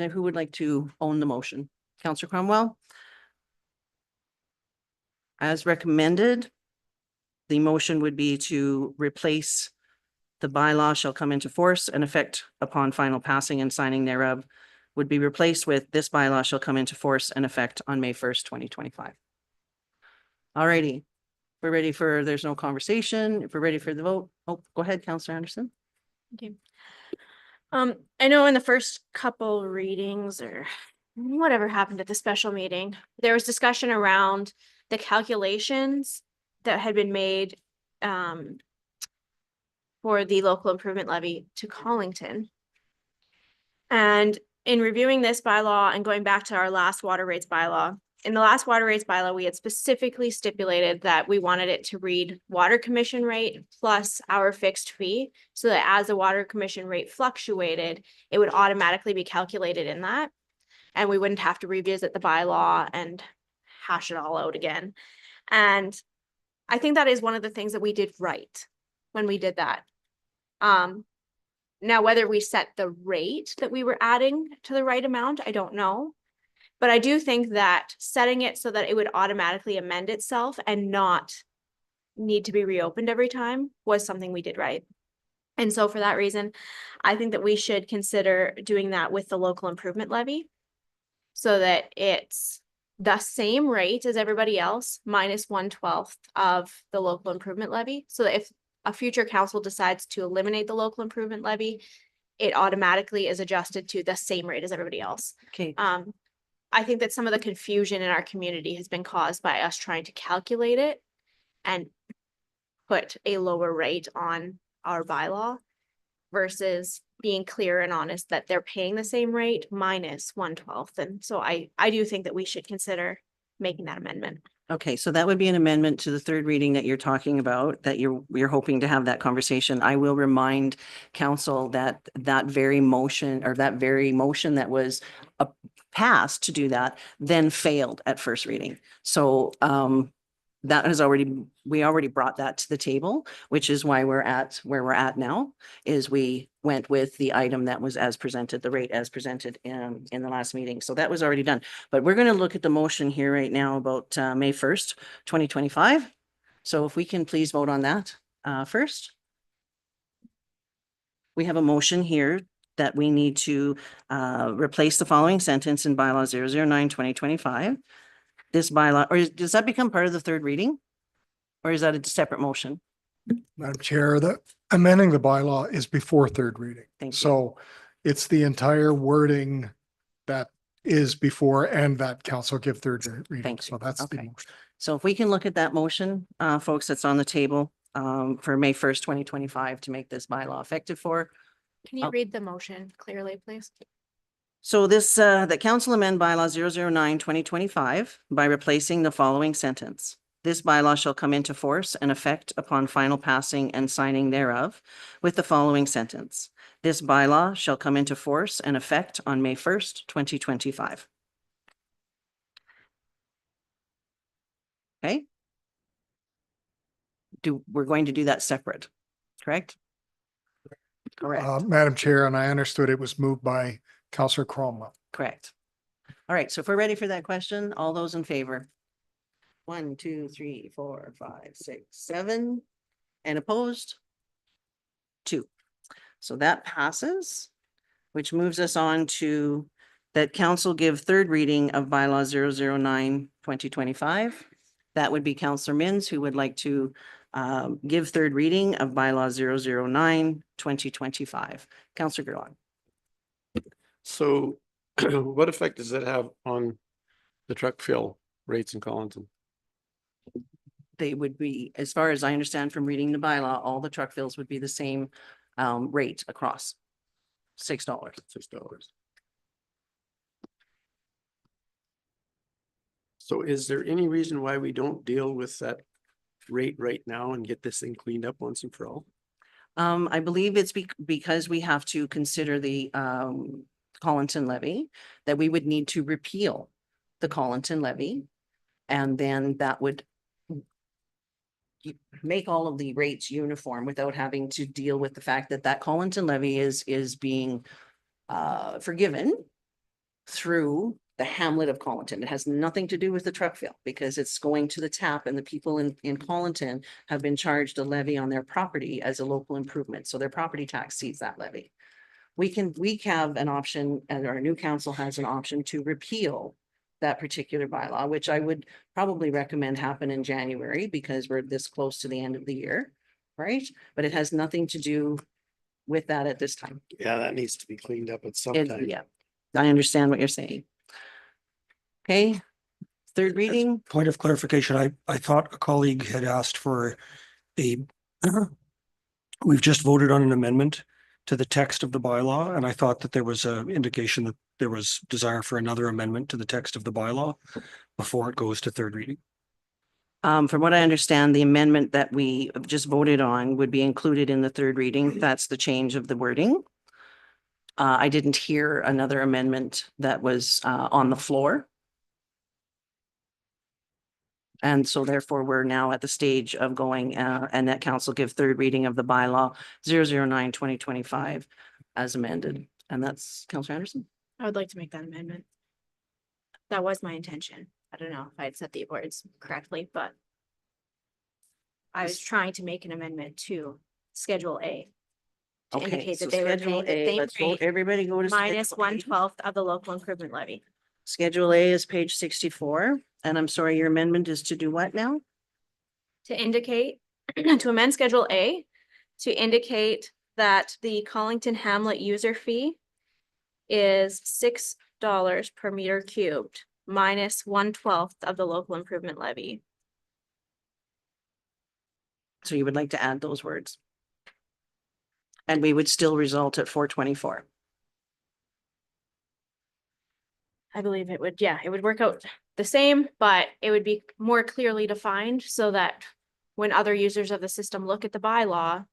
who would like to own the motion? Councillor Cromwell? As recommended, the motion would be to replace the bylaw shall come into force and effect upon final passing and signing thereof would be replaced with this bylaw shall come into force and effect on May 1st, 2025. All righty. we're ready for, there's no conversation, if we're ready for the vote, oh, go ahead, Counselor Anderson. Okay. I know in the first couple readings or whatever happened at the special meeting, there was discussion around the calculations that had been made for the local improvement levy to Collington. And in reviewing this bylaw and going back to our last water rates bylaw, in the last water rates bylaw, we had specifically stipulated that we wanted it to read water commission rate plus our fixed fee, so that as the water commission rate fluctuated, it would automatically be calculated in that. And we wouldn't have to revisit the bylaw and hash it all out again. And I think that is one of the things that we did right when we did that. Now, whether we set the rate that we were adding to the right amount, I don't know. But I do think that setting it so that it would automatically amend itself and not need to be reopened every time was something we did right. And so for that reason, I think that we should consider doing that with the local improvement levy, so that it's the same rate as everybody else minus 1/12 of the local improvement levy. So that if a future council decides to eliminate the local improvement levy, it automatically is adjusted to the same rate as everybody else. Okay, I think that some of the confusion in our community has been caused by us trying to calculate it and put a lower rate on our bylaw versus being clear and honest that they're paying the same rate minus 1/12. And so I do think that we should consider making that amendment. okay, so that would be an amendment to the third reading that you're talking about, that you're hoping to have that conversation. I will remind council that that very motion that was passed to do that then failed at first reading. So that has we already brought that to the table, which is why we're at where we're at now, is we went with the item that was as presented, the rate as presented in the last meeting. So that was already done. But we're going to look at the motion here right now about May 1st, 2025. So if we can please vote on that first. We have a motion here that we need to replace the following sentence in bylaw 009/2025. This bylaw, or does that become part of the third reading? Or is that a separate motion? Madam Chair, the amending the bylaw is before third reading. Thank you. So it's the entire wording that is before and that council give third reading. Thank you. So that's the Okay. motion. So if we can look at that motion, folks, that's on the table for May 1st, 2025 to make this bylaw effective for. Can you read the motion clearly, please? So this, the council amend bylaw 009/2025 by replacing the following sentence. This bylaw shall come into force and effect upon final passing and signing thereof with the following sentence. This bylaw shall come into force and effect on May 1st, 2025. Okay? We're going to do that separate, correct? Correct. Madam Chair, and I understood it was moved by Councillor Cromwell. Correct. All right, so if we're ready for that question, all those in favor? 1, 2, 3, 4, 5, 6, 7, and opposed? 2. So that passes, which moves us on to that council give third reading of bylaw 009/2025. That would be Councillor Mins, who would like to give third reading of bylaw 009/2025. Councillor Gerlach. So what effect does that have on the truck fill rates in Collinton? They would be, as far as I understand from reading the bylaw, all the truck fills would be the same rate across. $6. $6. So is there any reason why we don't deal with that rate right now and get this thing cleaned up once and for all? I believe it's because we have to consider the Collinton levy, that we would need to repeal the Collinton levy. And then that would make all of the rates uniform without having to deal with the fact that that Collinton levy is being forgiven through the hamlet of Collinton. It has nothing to do with the truck fill because it's going to the tap, and the people in Collinton have been charged a levy on their property as a local improvement. So their property tax sees that levy. We have an option, and our new council has an option to repeal that particular bylaw, which I would probably recommend happen in January because we're this close to the end of the year, right? But it has nothing to do with that at this time. Yeah, that needs to be cleaned up at some It- time. yeah, I understand what you're saying. Okay, third reading, Point of clarification, I thought a colleague had asked for a, we've just voted on an amendment to the text of the bylaw, and I thought that there was a indication that there was desire for another amendment to the text of the bylaw before it goes to third reading. from what I understand, the amendment that we just voted on would be included in the third reading. That's the change of the wording. I didn't hear another amendment that was on the floor. And so therefore, we're now at the stage of going and that council give third reading of the bylaw 009/2025 as amended. And that's Councillor Anderson. I would like to make that amendment. That was my intention. I don't know if I had said the words correctly, but I was trying to make an amendment to Schedule A. To Okay, indicate so that they were Schedule paying the A, same let's vote, rate everybody go to. minus Schedule A. 1/12 of the local improvement levy. Schedule A is page 64. And I'm sorry, your amendment is to do what now? To indicate, to amend Schedule A, to indicate that the Collington Hamlet user fee is $6 per meter cubed minus 1/12 of the local improvement levy. So you would like to add those words? And we would still result at 424. I believe it would, yeah, it would work out the same, but it would be more clearly defined so that when other users of the system look at the bylaw,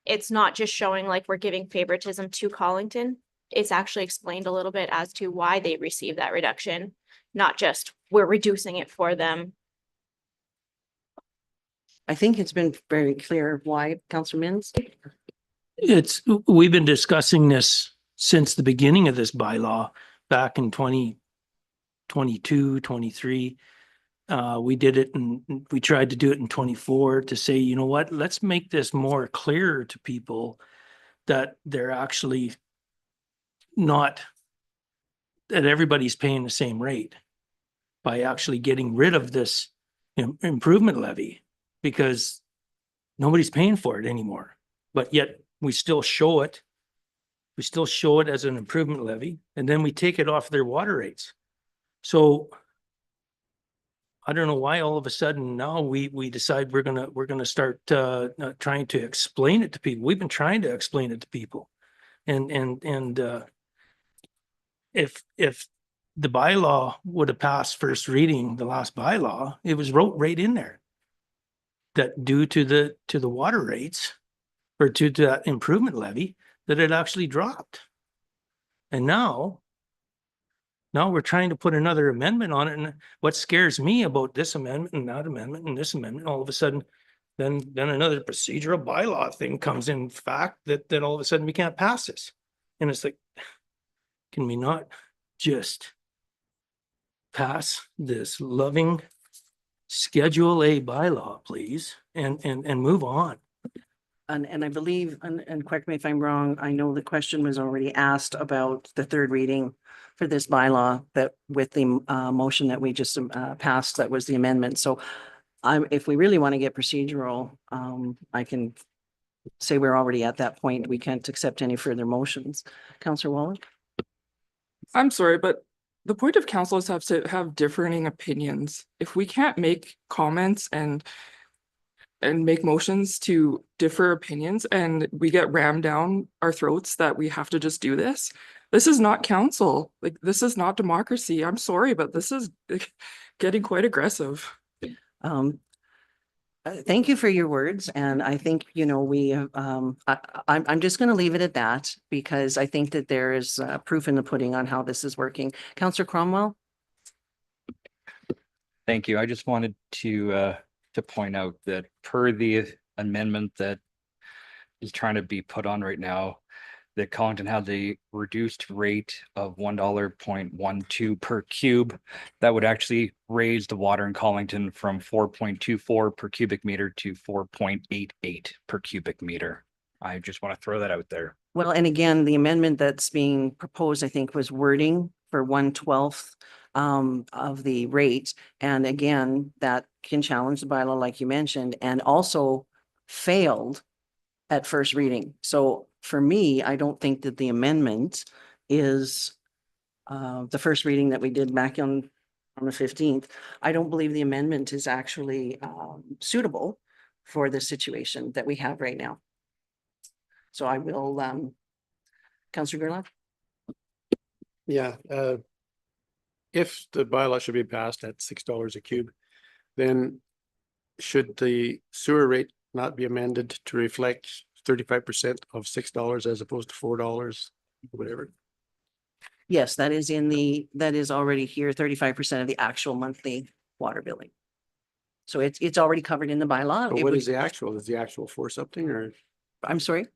it's not just showing like we're giving favoritism to Collington. It's actually explained a little bit as to why they receive that reduction, not just we're reducing it for them. I think it's been very clear why, Councillor Mins. We've been discussing this since the beginning of this bylaw back in 2022, 23. We did it and we tried to do it in 24 to say, you know what, let's make this more clear to people that they're actually not, that everybody's paying the same rate by actually getting rid of this improvement levy because nobody's paying for it anymore. But yet we still show it. We still show it as an improvement levy and then we take it off their water rates. So I don't know why all of a sudden now we decide we're gonna start trying to explain it to people. We've been trying to explain it to people. And if the bylaw would have passed first reading, the last bylaw, it was wrote right in there that due to the water rates or to that improvement levy, that it actually dropped. And now we're trying to put another amendment on it. And what scares me about this amendment and that amendment and this amendment, all of a sudden, then another procedural bylaw thing comes in fact that all of a sudden we can't pass this. And it's like, can we not just pass this loving Schedule A bylaw, please, and move on? And I believe, and correct me if I'm wrong, I know the question was already asked about the third reading for this bylaw that with the motion that we just passed, that was the amendment. So if we really want to get procedural, I can say we're already at that point. We can't accept any further motions. Councillor Wallach? I'm sorry, but the point of council is to have differing opinions. If we can't make comments and make motions to differ opinions and we get rammed down our throats that we have to just do this. This is not council. Like, this is not democracy. I'm sorry, but this is getting quite aggressive. Thank you for your words. And I think, I'm just going to leave it at that because I think that there is proof in the pudding on how this is working. Councillor Cromwell? Thank you. I just wanted to point out that per the amendment that is trying to be put on right now, that Collington had the reduced rate of $1.12 per cube. That would actually raise the water in Collington from 4.24 per cubic meter to 4.88 per cubic meter. I just want to throw that out there. Well, and again, the amendment that's being proposed, I think, was wording for 1/12 of the rate. And again, that can challenge the bylaw, like you mentioned, and also failed at first reading. So for me, I don't think that the amendment is the first reading that we did back on the 15th. I don't believe the amendment is actually suitable for the situation that we have right now. So I will, Councillor Gerlach? Yeah, if the bylaw should be passed at $6 a cube, then should the sewer rate not be amended to reflect 35% of $6 as opposed to $4, whatever? Yes, that is that is already here, 35% of the actual monthly water billing. So it's already covered in the bylaw. But It what would- is the actual? Is the actual for something, or I'm sorry?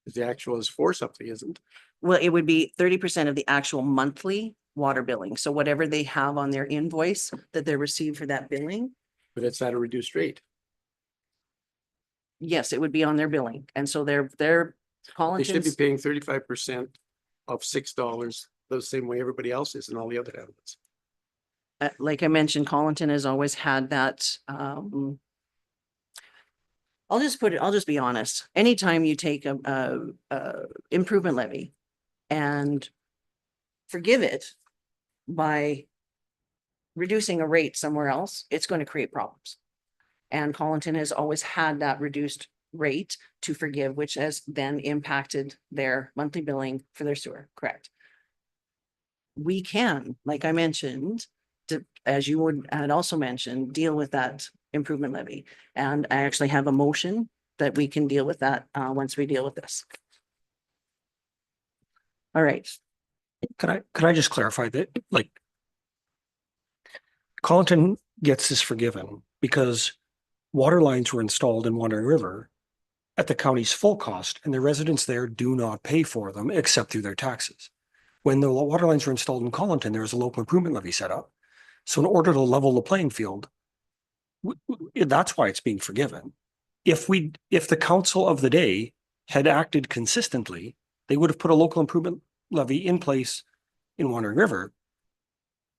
is the actual is for something, isn't? Well, it would be 30% of the actual monthly water billing. So whatever they have on their invoice that they receive for that billing, But it's at a reduced rate. yes, it would be on their billing. And so they're They should be Collington's, paying 35% of $6 the same way everybody else is in all the other outlets. like I mentioned, Collington has always had that, I'll just be honest. Anytime you take a improvement levy and forgive it by reducing a rate somewhere else, it's going to create problems. And Collington has always had that reduced rate to forgive, which has then impacted their monthly billing for their sewer, correct? We can, like I mentioned, as you had also mentioned, deal with that improvement levy. And I actually have a motion that we can deal with that once we deal with this. All right. Could I just clarify that, like, Collington gets this forgiven because water lines were installed in Wandering River at the county's full cost, and the residents there do not pay for them except through their taxes. When the water lines were installed in Collington, there was a local improvement levy set up. So in order to level the playing field, that's why it's being forgiven. If the council of the day had acted consistently, they would have put a local improvement levy in place in Wandering River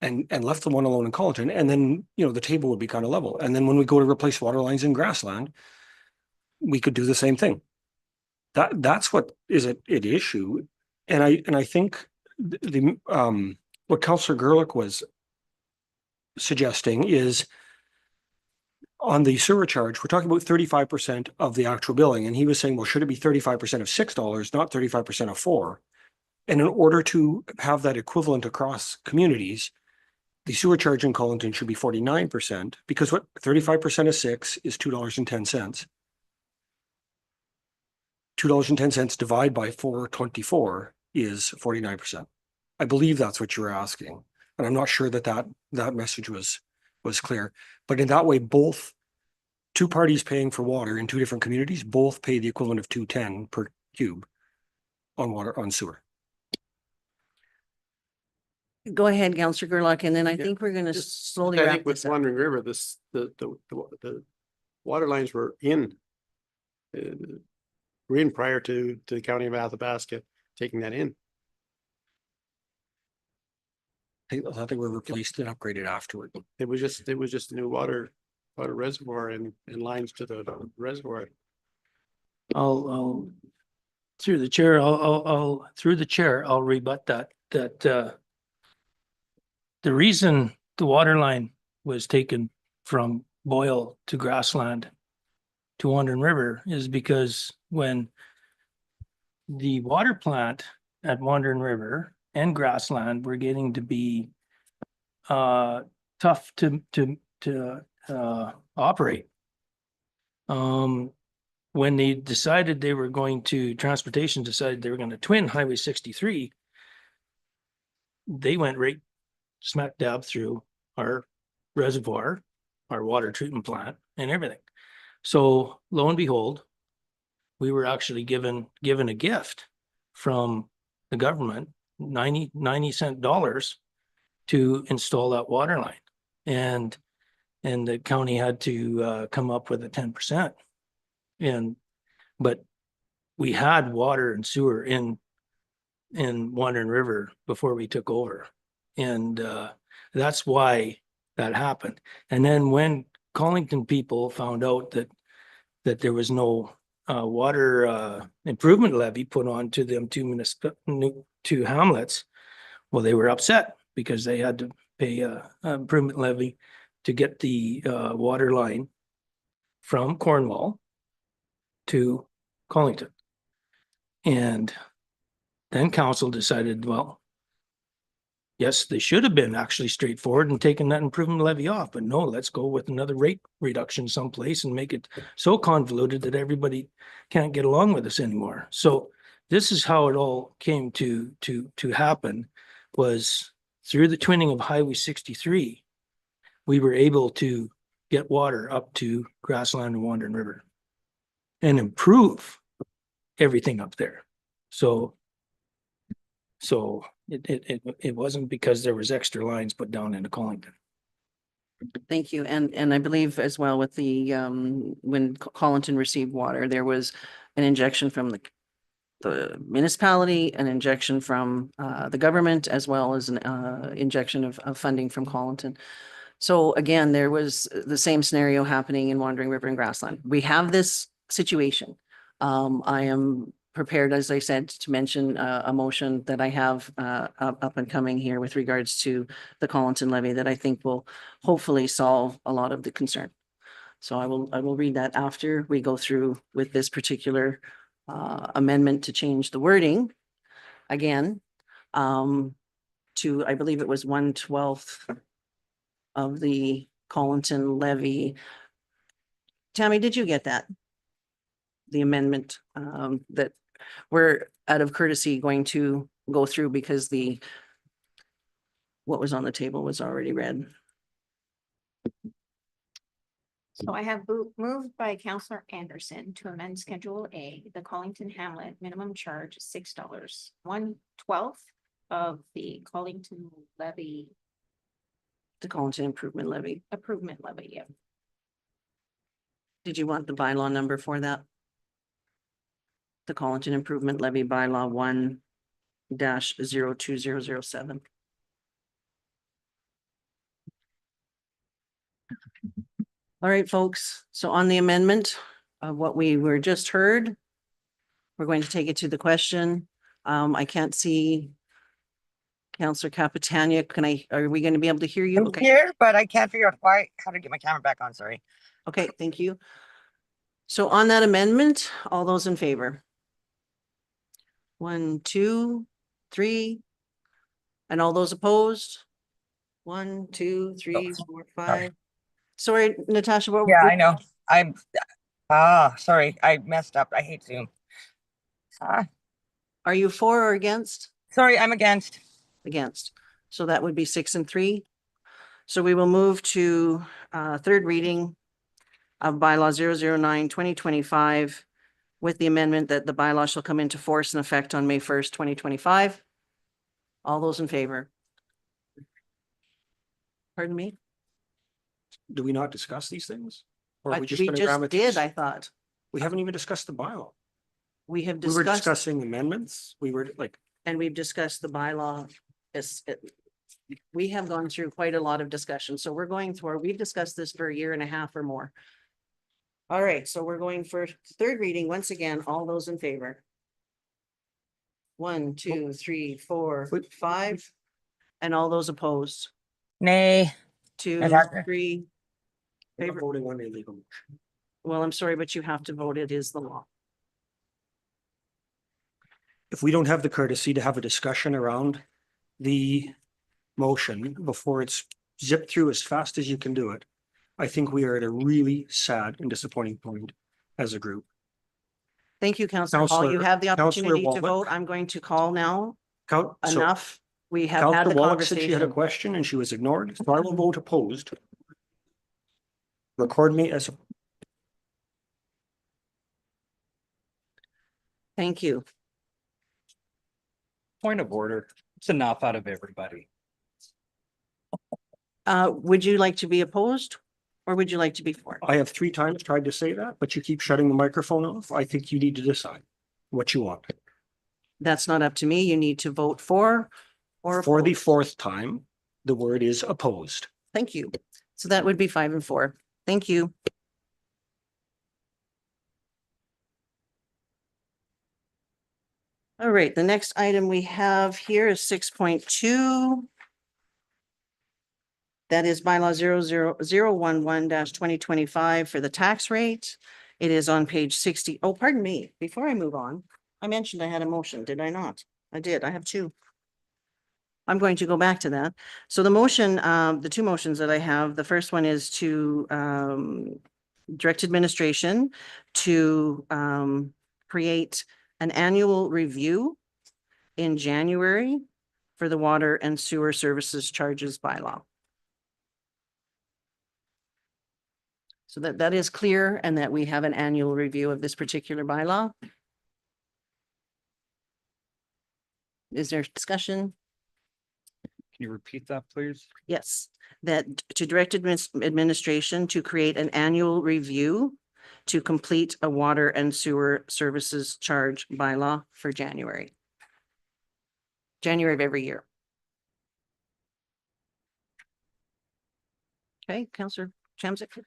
and left the one alone in Collington, and then, the table would be kind of level. And then when we go to replace water lines in Grassland, we could do the same thing. That's what is at issue. And I think what Councillor Gerlach was suggesting is on the sewer charge, we're talking about 35% of the actual billing. And he was saying, well, should it be 35% of $6, not 35% of $4? And in order to have that equivalent across communities, the sewer charge in Collington should be 49%, because what 35% of $6 is $2.10. $2.10 divided by 424 is 49%. I believe that's what you were asking. And I'm not sure that message was clear. But in that way, both two parties paying for water in two different communities, both pay the equivalent of 210 per cube on sewer. Go ahead, Councillor Gerlach, and then I Yeah, think we're going to just- slowly I wrap think with this up. Wandering River, the water lines were in prior to the county of Athabasca taking that in. I thought they were replaced and upgraded afterward. It was just a new water reservoir and lines to the reservoir. I'll through the chair, I'll rebut that the reason the water line was taken from Boyle to Grassland to Wandering River is because when the water plant at Wandering River and Grassland were getting to be tough to operate. When they decided transportation decided they were going to twin Highway 63, they went right smack dab through our reservoir, our water treatment plant and everything. So lo and behold, we were actually given a gift from the government, 90 cent dollars to install that water line. And the county had to come up with a 10%. But we had water and sewer in Wandering River before we took over. And That's why that happened. And then when Collington people found out that there was no water improvement levy put on to them two hamlets, well, they were upset because they had to pay a improvement levy to get the water line from Cornwall to Collington. And then council decided, well, yes, they should have been actually straightforward and taken that improvement levy off, but no, let's go with another rate reduction someplace and make it so convoluted that everybody can't get along with us anymore. So this is how it all came to happen, was through the twinning of Highway 63, we were able to get water up to Grassland and Wandering River and improve everything up there. So it wasn't because there was extra lines put down into Collington. Thank you. And I believe as well with the, when Collington received water, there was an injection from the municipality, an injection from the government, as well as an injection of funding from Collington. So again, there was the same scenario happening in Wandering River and Grassland. We have this situation. I am prepared, as I said, to mention a motion that I have up and coming here with regards to the Collington levy that I think will hopefully solve a lot of the concern. So I will read that after we go through with this particular amendment to change the wording again to, I believe it was 1/12 of the Collington levy. Tammy, did you get that? The amendment that we're out of courtesy going to go through because what was on the table was already read. So I have moved by Counselor Anderson to amend Schedule A, the Collington Hamlet minimum charge $6, 1/12 of the Collington levy. The Collington improvement levy. Yeah. Did you want the bylaw number for that? The Collington improvement levy bylaw 1-02007. All right, folks. So on the amendment of what we were just heard, we're going to take it to the question. I can't see Counselor Capitania. Are we going to be able to hear you? I'm Okay. here, but I can't figure out how to get my camera back on, sorry. Okay, thank you. So on that amendment, all those in favor? 1, 2, 3. And all those opposed? 1, 2, 3, 4, 5. Sorry, Natasha, what? Yeah, I know. Sorry, I messed up. I hate Zoom. Are you for or against? Sorry, I'm against. Against. So that would be 6 and 3. So we will move to third reading of bylaw 009/2025 with the amendment that the bylaw shall come into force and effect on May 1st, 2025. All those in favor? Pardon me? Do we not discuss these things? Or are we just We gonna just ram it did, through? I thought. We haven't even discussed the bylaw. We have We were discussed, discussing amendments. We were like, and we've discussed the bylaw. We have gone through quite a lot of discussion, so we've discussed this for 1.5 years or more. All right, so we're going for third reading. Once again, all those in favor? 1, 2, 3, 4, 5. And all those opposed? Nay. 2, Natasha? 3. we're not Favor. voting on illegal motion. Well, I'm sorry, but you have to vote. It is the law. If we don't have the courtesy to have a discussion around the motion before it's zipped through as fast as you can do it, I think we are at a really sad and disappointing point as a group. Thank you, Councillor Hall. You Councillor- have the Councillor opportunity to Wallach. vote. I'm going to call now. So Enough. We have had Councillor the Wallach said she had a conversation. question and she was ignored, so I will vote opposed. Record me as, Thank you. Point of order. It's enough out of everybody. Would you like to be opposed or would you like to be for? I have 3 times tried to say that, but you keep shutting the microphone off. I think you need to decide what you want. That's not up to me. You need to vote for or For the oppose. 4th time, the word is opposed. Thank you. So that would be 5 and 4. Thank you. All right, the next item we have here is 6.2. That is bylaw 00011-2025 for the tax rate. It is on page 60. Oh, pardon me. Before I move on, I mentioned I had a motion, did I not? I did. I have 2. I'm going to go back to that. So the motion, the 2 motions that I have, the first one is to direct administration to create an annual review in January for the water and sewer services charges bylaw. So that is clear, and that we have an annual review of this particular bylaw. Is there discussion? Can you repeat that, please? Yes, that to direct administration to create an annual review to complete a water and sewer services charge bylaw for January. January of every year. Okay, Councillor Chamzik.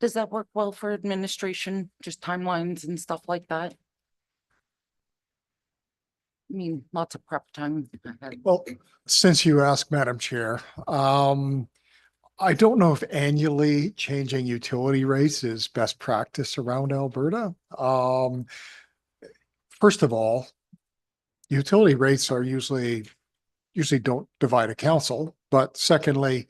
Does that work well for administration, just timelines and stuff like that? I mean, lots of prep time. Well, since you asked, Madam Chair, I don't know if annually changing utility rates is best practice around Alberta. First of all, utility rates are usually don't divide a council, but secondly,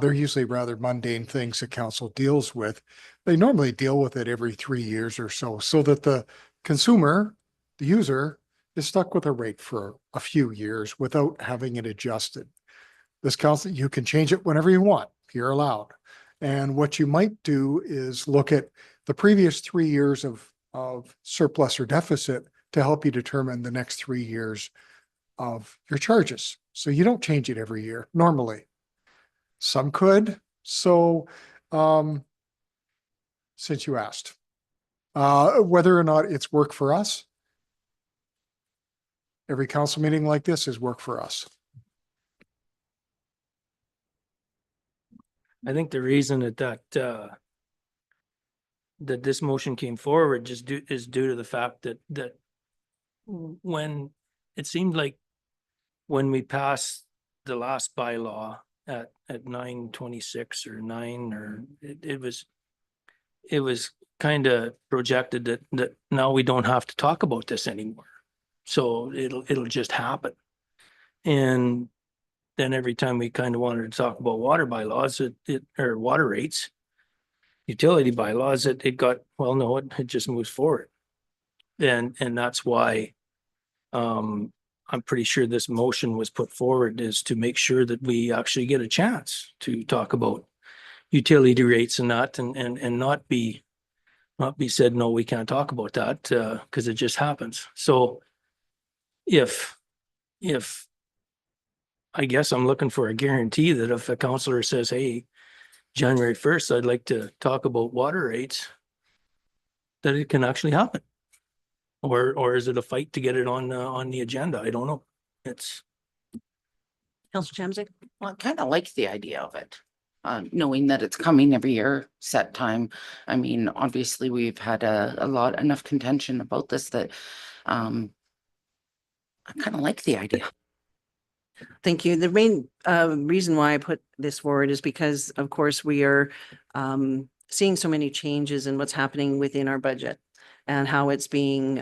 they're usually rather mundane things the council deals with. They normally deal with it every 3 years or so that the consumer, the user, is stuck with a rate for a few years without having it adjusted. This council, you can change it whenever you want. You're allowed. And what you might do is look at the previous 3 years of surplus or deficit to help you determine the next 3 years of your charges. So you don't change it every year normally. Some could. So since you asked, whether or not it's work for us, every council meeting like this is work for us. I think the reason that this motion came forward is due to the fact that when it seemed like when we passed the last bylaw at 926 or 9, or it was kind of projected that now we don't have to talk about this anymore. So it'll just happen. And then every time we kind of wanted to talk about water bylaws, or water rates, utility bylaws, it got, well, no, it just moves forward. And that's why I'm pretty sure this motion was put forward, is to make sure that we actually get a chance to talk about utility rates and that, and not be said, no, we can't talk about that, because it just happens. So if I guess I'm looking for a guarantee that if a councillor says, hey, January 1st, I'd like to talk about water rates, that it can actually happen. Or is it a fight to get it on the agenda? I don't know. It's. Councillor Chamzik. Well, I kind of like the idea of it, knowing that it's coming every year, set time. I mean, obviously, we've had enough contention about this that I kind of like the idea. Thank you. The main reason why I put this forward is because, of course, we are seeing so many changes in what's happening within our budget and how it's being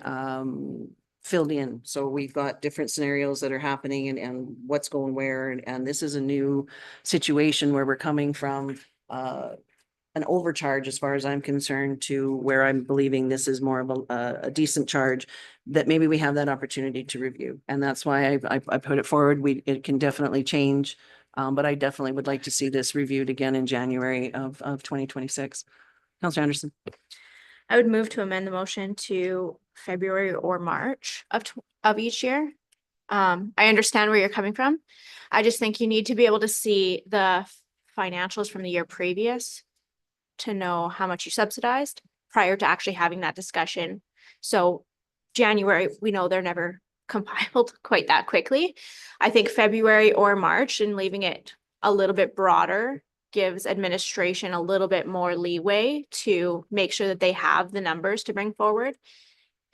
filled in. So we've got different scenarios that are happening and what's going where. And this is a new situation where we're coming from an overcharge, as far as I'm concerned, to where I'm believing this is more of a decent charge, that maybe we have that opportunity to review. And that's why I put it forward. It can definitely change, but I definitely would like to see this reviewed again in January of 2026. Councillor Anderson. I would move to amend the motion to February or March of each year. I understand where you're coming from. I just think you need to be able to see the financials from the year previous to know how much you subsidized prior to actually having that discussion. So January, we know they're never compiled quite that quickly. I think February or March and leaving it a little bit broader gives administration a little bit more leeway to make sure that they have the numbers to bring forward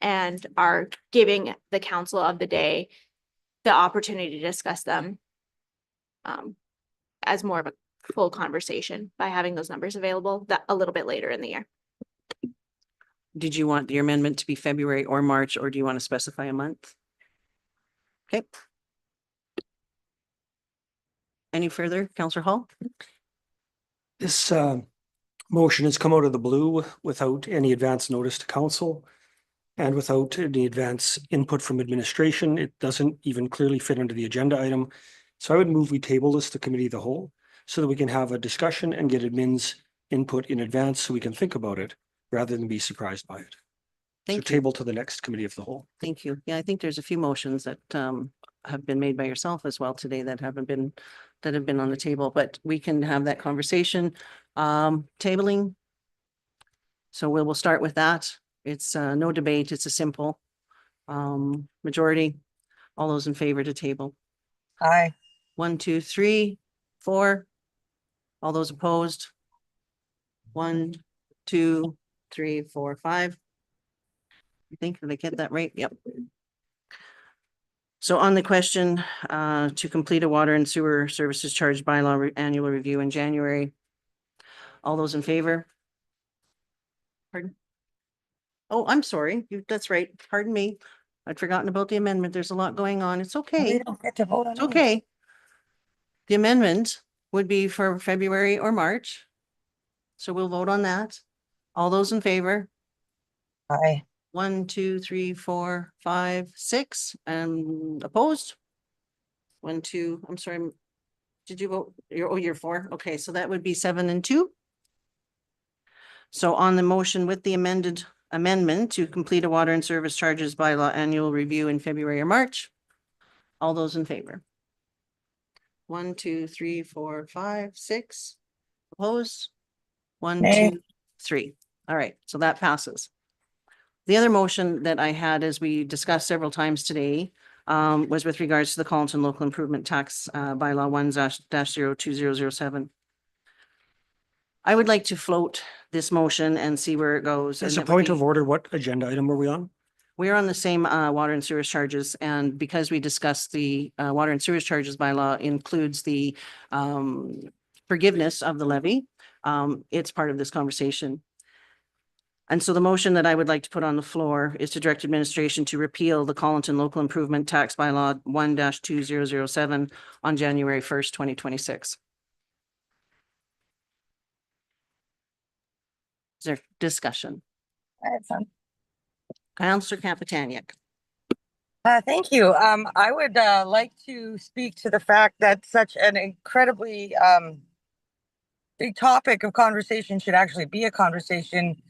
and are giving the council of the day the opportunity to discuss them as more of a full conversation by having those numbers available that a little bit later in the year. Did you want your amendment to be February or March, or do you want to specify a month? Okay. Any further, Councillor Hall? This motion has come out of the blue without any advance notice to council and without any advance input from administration. It doesn't even clearly fit under the agenda item. So I would move we table this to committee of the whole so that we can have a discussion and get admin's input in advance so we can think about it rather than be surprised by it. So Thank you. table to the next committee of the whole. Thank you. Yeah, I think there's a few motions that have been made by yourself as well today that have been on the table, but we can have that conversation. Tabling. So we will start with that. It's no debate. It's a simple majority. All those in favor to table. Aye. 1, 2, 3, 4. All those opposed. 1, 2, 3, 4, 5. I think, did I get that right? Yep. So on the question to complete a water and sewer services charge bylaw annual review in January. All those in favor? Pardon? Oh, I'm sorry. That's right. Pardon me. I'd forgotten about the amendment. There's a lot going on. It's okay. We don't get to vote on It's it. okay. The amendment would be for February or March. So we'll vote on that. All those in favor? Aye. 1, 2, 3, 4, 5, 6, and opposed? 1, 2, I'm sorry. Did you vote? You're 4. Okay, so that would be 7 and 2. So on the motion with the amendment to complete a water and service charges bylaw annual review in February or March. All those in favor? 1, 2, 3, 4, 5, 6. Opposed? 1, Nay. 2, 3. All right, so that passes. The other motion that I had, as we discussed several times today, was with regards to the Colleton Local Improvement Tax bylaw 1-02007. I would like to float this motion and see where it goes. As and a that would point be- of order, what agenda item were we on? We're on the same water and sewage charges, and because we discussed the water and sewage charges bylaw includes the forgiveness of the levy, it's part of this conversation. And so the motion that I would like to put on the floor is to direct administration to repeal the Colleton Local Improvement Tax Bylaw 1-2007 on January 1st, 2026. Is there discussion? I had some. Councillor Kapitaniak. Thank you. I would like to speak to the fact that such an incredibly big topic of conversation should actually be a conversation,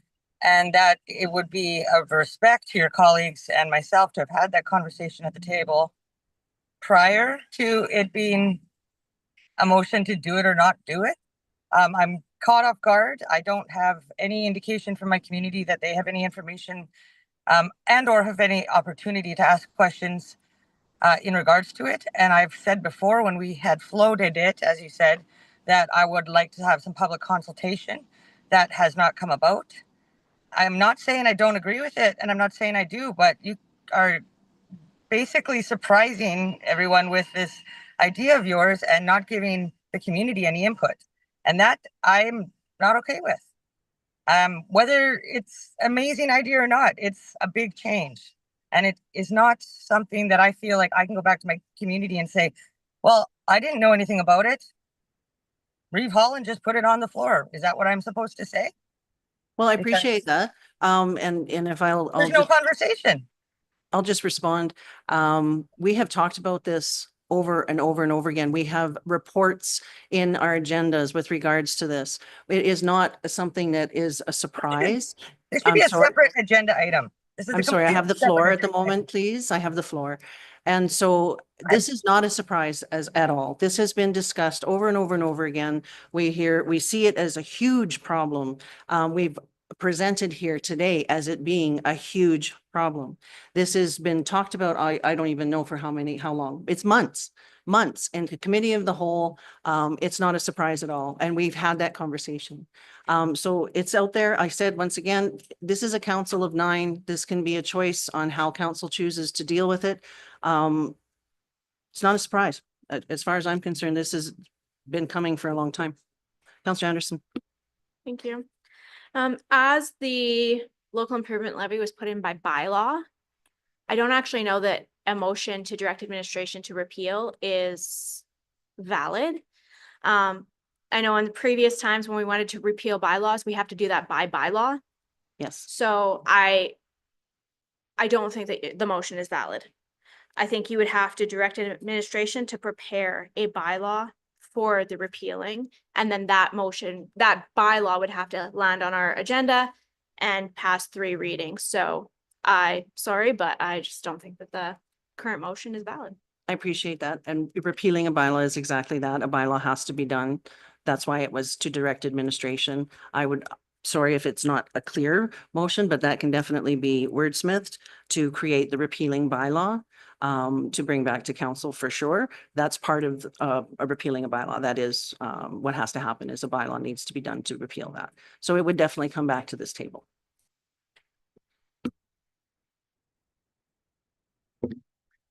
and that it would be of respect to your colleagues and myself to have had that conversation at the table prior to it being a motion to do it or not do it. I'm caught off guard. I don't have any indication from my community that they have any information and or have any opportunity to ask questions in regards to it. And I've said before when we had floated it, as you said, that I would like to have some public consultation. That has not come about. I'm not saying I don't agree with it, and I'm not saying I do, but you are basically surprising everyone with this idea of yours and not giving the community any input. And that I'm not okay with. Whether it's amazing idea or not, it's a big change. And it is not something that I feel like I can go back to my community and say, well, I didn't know anything about it. Reeve Holland just put it on the floor. Is that what I'm supposed to say? Well, I Because- appreciate that. And if I'll There's no just, conversation. I'll just respond. We have talked about this over and over and over again. We have reports in our agendas with regards to this. It is not something that is a surprise. This should be I'm a sorry. separate agenda item. This is a I'm sorry, I have the completely floor separate at the agenda item. moment, please. I have the floor. And so this is not a surprise at all. This has been discussed over and over and over again. We see it as a huge problem. We've presented here today as it being a huge problem. This has been talked about, I don't even know for how long. It's months. And the committee of the whole, it's not a surprise at all. And we've had that conversation. So it's out there. I said, once again, this is a council of 9. This can be a choice on how council chooses to deal with it. It's not a surprise. As far as I'm concerned, this has been coming for a long time. Councillor Anderson. Thank you. As the local improvement levy was put in by bylaw, I don't actually know that a motion to direct administration to repeal is valid. I know in the previous times when we wanted to repeal bylaws, we have to do that by bylaw. Yes. So I don't think that the motion is valid. I think you would have to direct administration to prepare a bylaw for the repealing, and then that bylaw would have to land on our agenda and pass 3 readings. So sorry, but I just don't think that the current motion is valid. I appreciate that. And repealing a bylaw is exactly that. A bylaw has to be done. That's why it was to direct administration. Sorry if it's not a clear motion, but that can definitely be wordsmithed to create the repealing bylaw. To bring back to council for sure. That's part of a repealing a bylaw. That is what has to happen is a bylaw needs to be done to repeal that. So it would definitely come back to this table.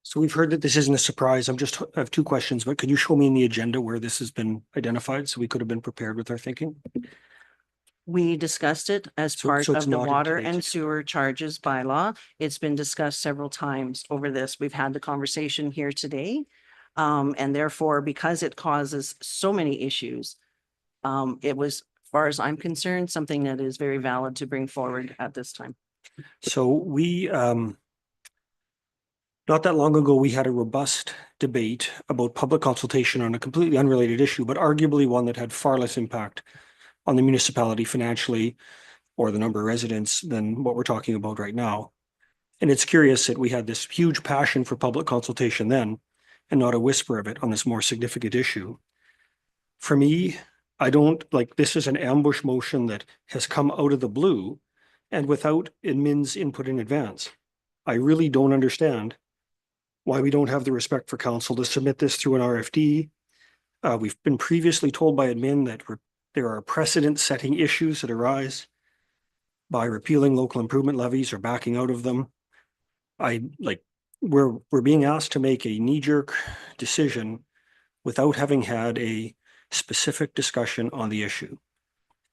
So we've heard that this isn't a surprise. I have 2 questions, but could you show me in the agenda where this has been identified so we could have been prepared with our thinking? We discussed it as So part it's of the not in water today's- and sewer charges bylaw. It's been discussed several times over this. We've had the conversation here today. And therefore, because it causes so many issues, it was, as far as I'm concerned, something that is very valid to bring forward at this time. So we, not that long ago, we had a robust debate about public consultation on a completely unrelated issue, but arguably one that had far less impact on the municipality financially or the number of residents than what we're talking about right now. And it's curious that we had this huge passion for public consultation then and not a whisper of it on this more significant issue. For me, I don't like, this is an ambush motion that has come out of the blue and without admin's input in advance. I really don't understand why we don't have the respect for council to submit this through an RFD. We've been previously told by admin that there are precedent-setting issues that arise by repealing local improvement levies or backing out of them. We're being asked to make a knee-jerk decision without having had a specific discussion on the issue.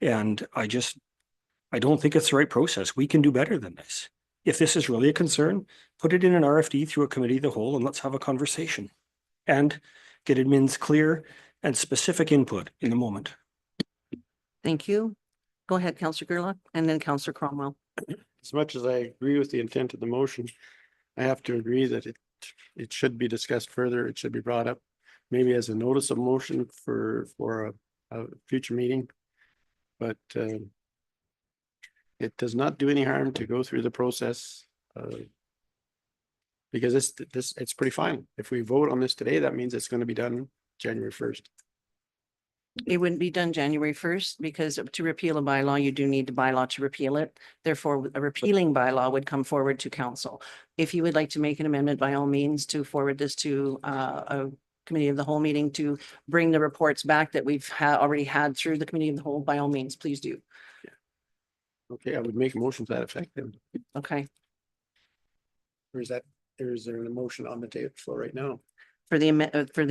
And I don't think it's the right process. We can do better than this. If this is really a concern, put it in an RFD through a committee of the whole and let's have a conversation and get admin's clear and specific input in the moment. Thank you. Go ahead, Councillor Gerlach, and then Councillor Cromwell. As much as I agree with the intent of the motion, I have to agree that it should be discussed further. It should be brought up maybe as a notice of motion for a future meeting. But it does not do any harm to go through the process because it's pretty final. If we vote on this today, that means it's going to be done January 1st. It wouldn't be done January 1st because to repeal a bylaw, you do need the bylaw to repeal it. Therefore, a repealing bylaw would come forward to council. If you would like to make an amendment, by all means, to forward this to a committee of the whole meeting to bring the reports back that we've already had through the committee of the whole, by all means, please do. Okay, I would make a motion to that effect then. Okay. Or is there a motion on the table floor right now? For the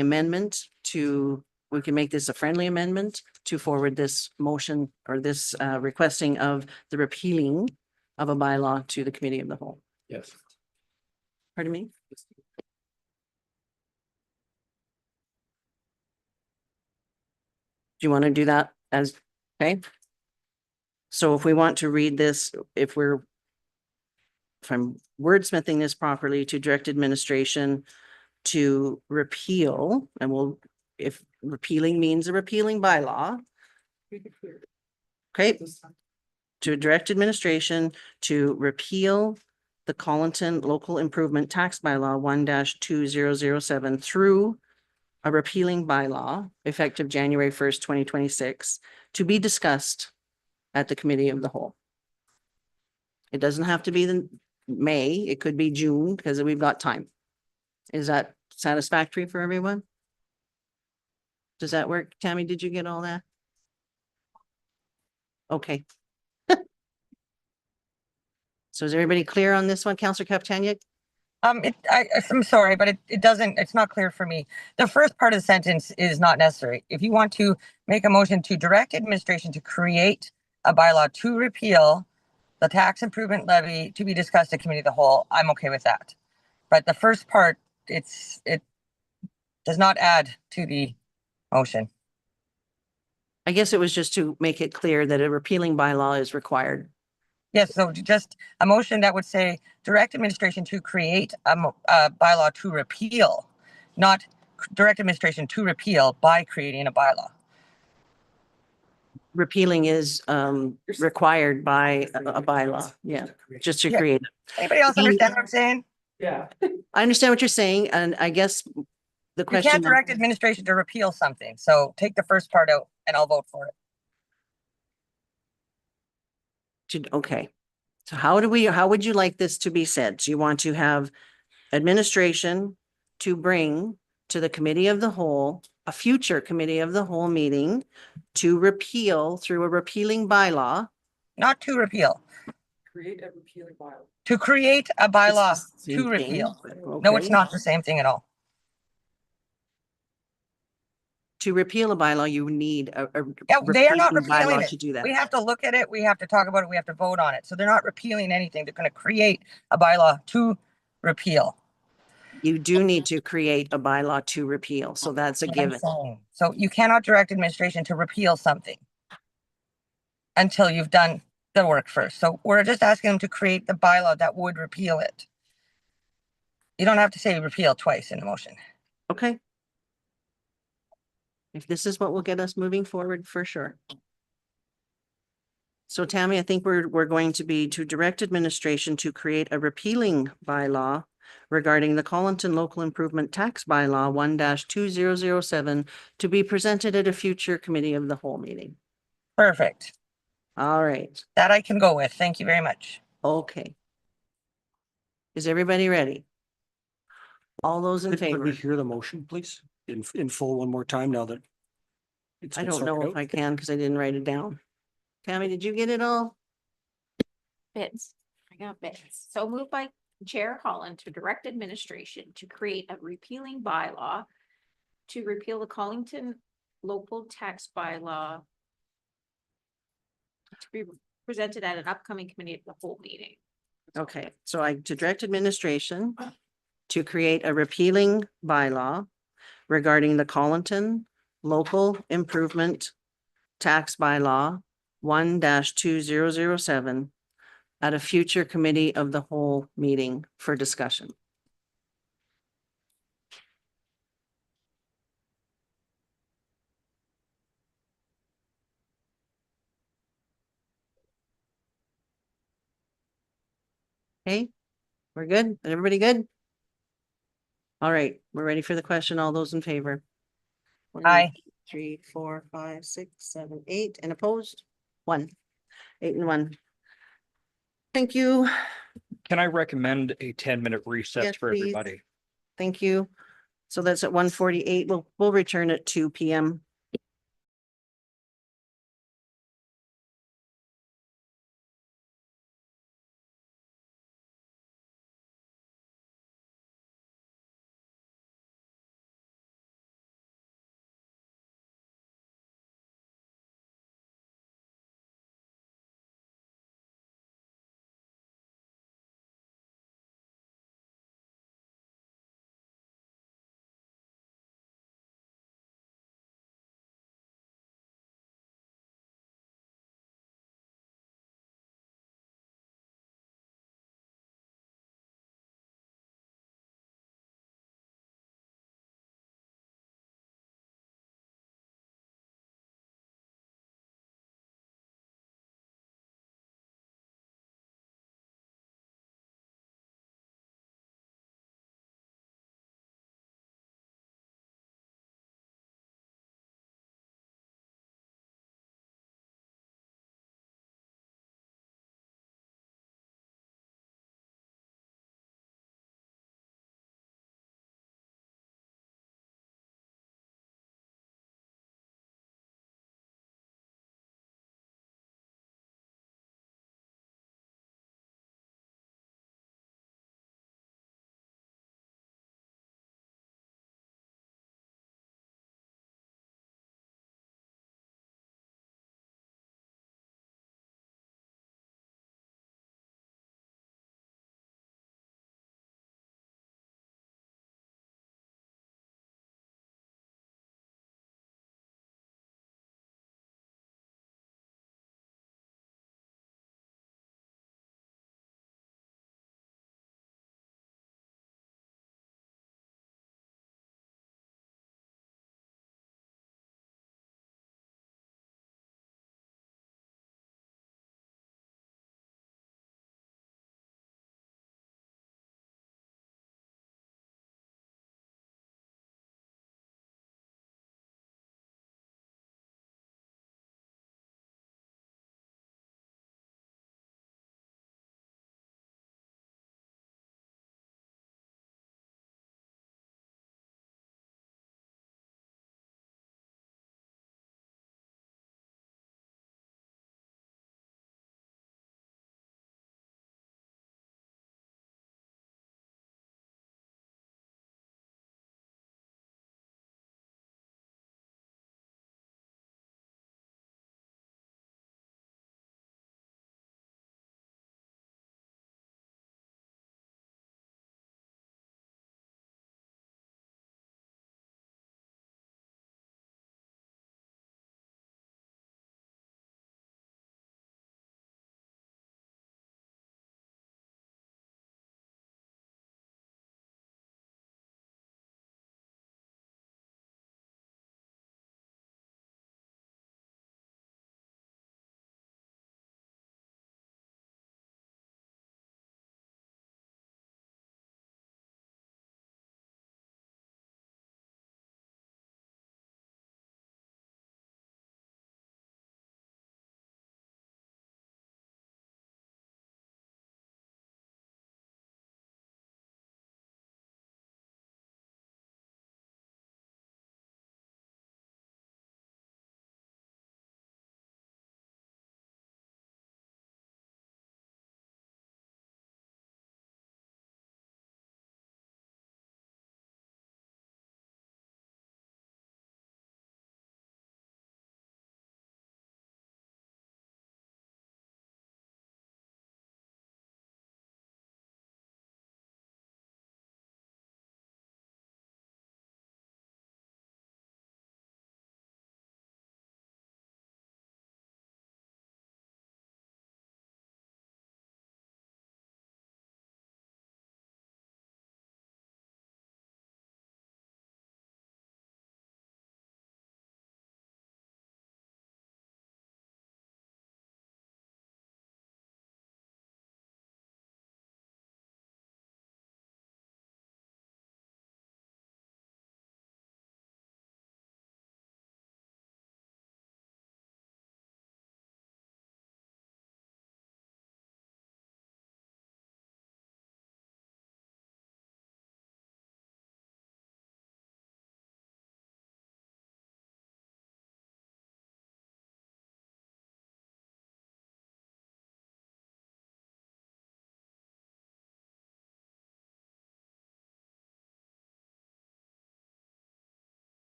amendment to, we can make this a friendly amendment to forward this motion or this requesting of the repealing of a bylaw to the committee of the whole. Yes. Pardon me? Do you want to do that as, okay? So if we want to read this, if I'm wordsmithing this properly, to direct administration to repeal, and if repealing means a repealing bylaw. Okay, to direct administration to repeal the Collinton Local Improvement Tax Bylaw 1-2007 through a repealing bylaw effective January 1st, 2026, to be discussed at the committee of the whole. It doesn't have to be the May, it could be June, because we've got time. Is that satisfactory for everyone? Does that work? Tammy, did you get all that? Okay. So is everybody clear on this one? Counselor Kaptanic? I'm sorry, but it doesn't, it's not clear for me. The first part of the sentence is not necessary. If you want to make a motion to direct administration to create a bylaw to repeal the tax improvement levy to be discussed at committee of the whole, I'm okay with that. But the first part, it does not add to the motion. I guess it was just to make it clear that a repealing bylaw is required. Yes, so just a motion that would say direct administration to create a bylaw to repeal, not direct administration to repeal by creating a bylaw. Repealing is required by a bylaw, yeah, just to Yeah. create. Anybody else understand what I'm saying? Yeah. I understand what you're saying, and I guess the You question. can't direct administration to repeal something, so take the first part out and I'll vote for it. Okay, so how would you like this to be said? Do you want to have administration to bring to the committee of the whole, a future committee of the whole meeting to repeal through a repealing bylaw? Not to repeal, Create a repealing bylaw. to create a bylaw It's the same to thing, repeal. but No, it's okay. not the same thing at all. To repeal a bylaw, you need a Yeah, they are not repealing repealing bylaw it. to do that. We have to look at it, we have to talk about it, we have to vote on it. So they're not repealing anything. They're going to create a bylaw to repeal. You do need to create a bylaw to repeal, so that's a I'm given. saying. So you cannot direct administration to repeal something until you've done the work first. So we're just asking them to create the bylaw that would repeal it. You don't have to say repeal twice in the motion. Okay. If this is what will get us moving forward, for sure. So Tammy, I think we're going to be to direct administration to create a repealing bylaw regarding the Collinton Local Improvement Tax Bylaw 1-2007 to be presented at a future committee of the whole meeting. Perfect. All right, That I can go with. Thank you very much. okay. Is everybody ready? All those in Could we favor? hear the motion, please, in full one more time now that it's I been don't know sorted if out? I can because I didn't write it down. Tammy, did you get it all? Bits. I got bits. So moved by Chair Holland to direct administration to create a repealing bylaw to repeal the Collington local tax bylaw to be presented at an upcoming committee of the whole meeting. Okay, so to direct administration to create a repealing bylaw regarding the Collinton Local Improvement Tax Bylaw 1-2007 at a future committee of the whole meeting for discussion. Okay, we're good? Everybody good? All right, we're ready for the question. All those in favor? 1, Aye. 2, 3, 4, 5, 6, 7, 8, and opposed? 1. 8 and 1. Thank you. Can I recommend a 10-minute recess Yes, for please. everybody? Thank you. So that's at 1:48. We'll return at 2 p.m.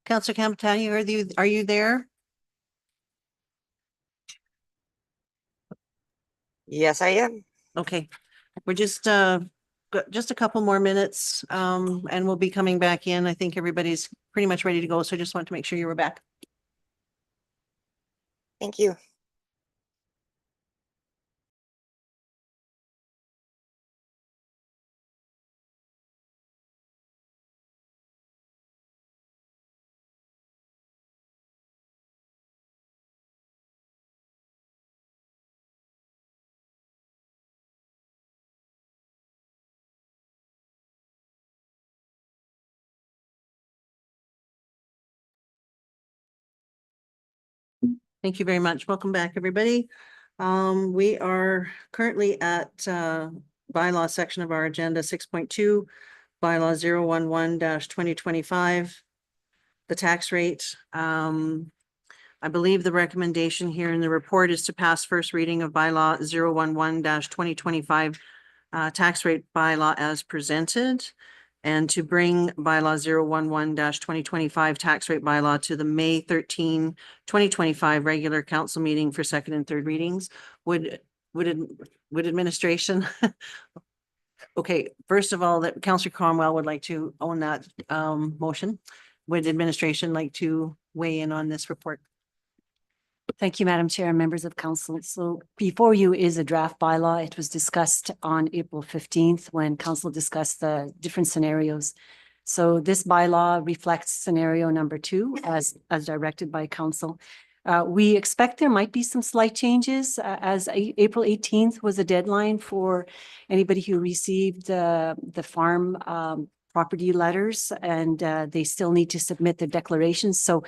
Counselor Campbell, are you there? Yes, I am. Okay, we're just got just a couple more minutes, and we'll be coming back in. I think everybody's pretty much ready to go, so I just wanted to make sure you were back. Thank you. Thank you very much. Welcome back, everybody. We are currently at bylaw section of our agenda, 6.2, bylaw 011-2025. The tax rate. I believe the recommendation here in the report is to pass first reading of bylaw 011-2025 tax rate bylaw as presented, and to bring bylaw 011-2025 tax rate bylaw to the May 13, 2025 regular council meeting for second and third readings. Would administration? Okay, first of all, that Councillor Cromwell would like to own that motion. Would administration like to weigh in on this report? Thank you, Madam Chair and members of council. So before you is a draft bylaw. It was discussed on April 15th when council discussed the different scenarios. So this bylaw reflects scenario number 2 as directed by council. We expect there might be some slight changes as April 18th was a deadline for anybody who received the farm property letters, and they still need to submit their declarations. So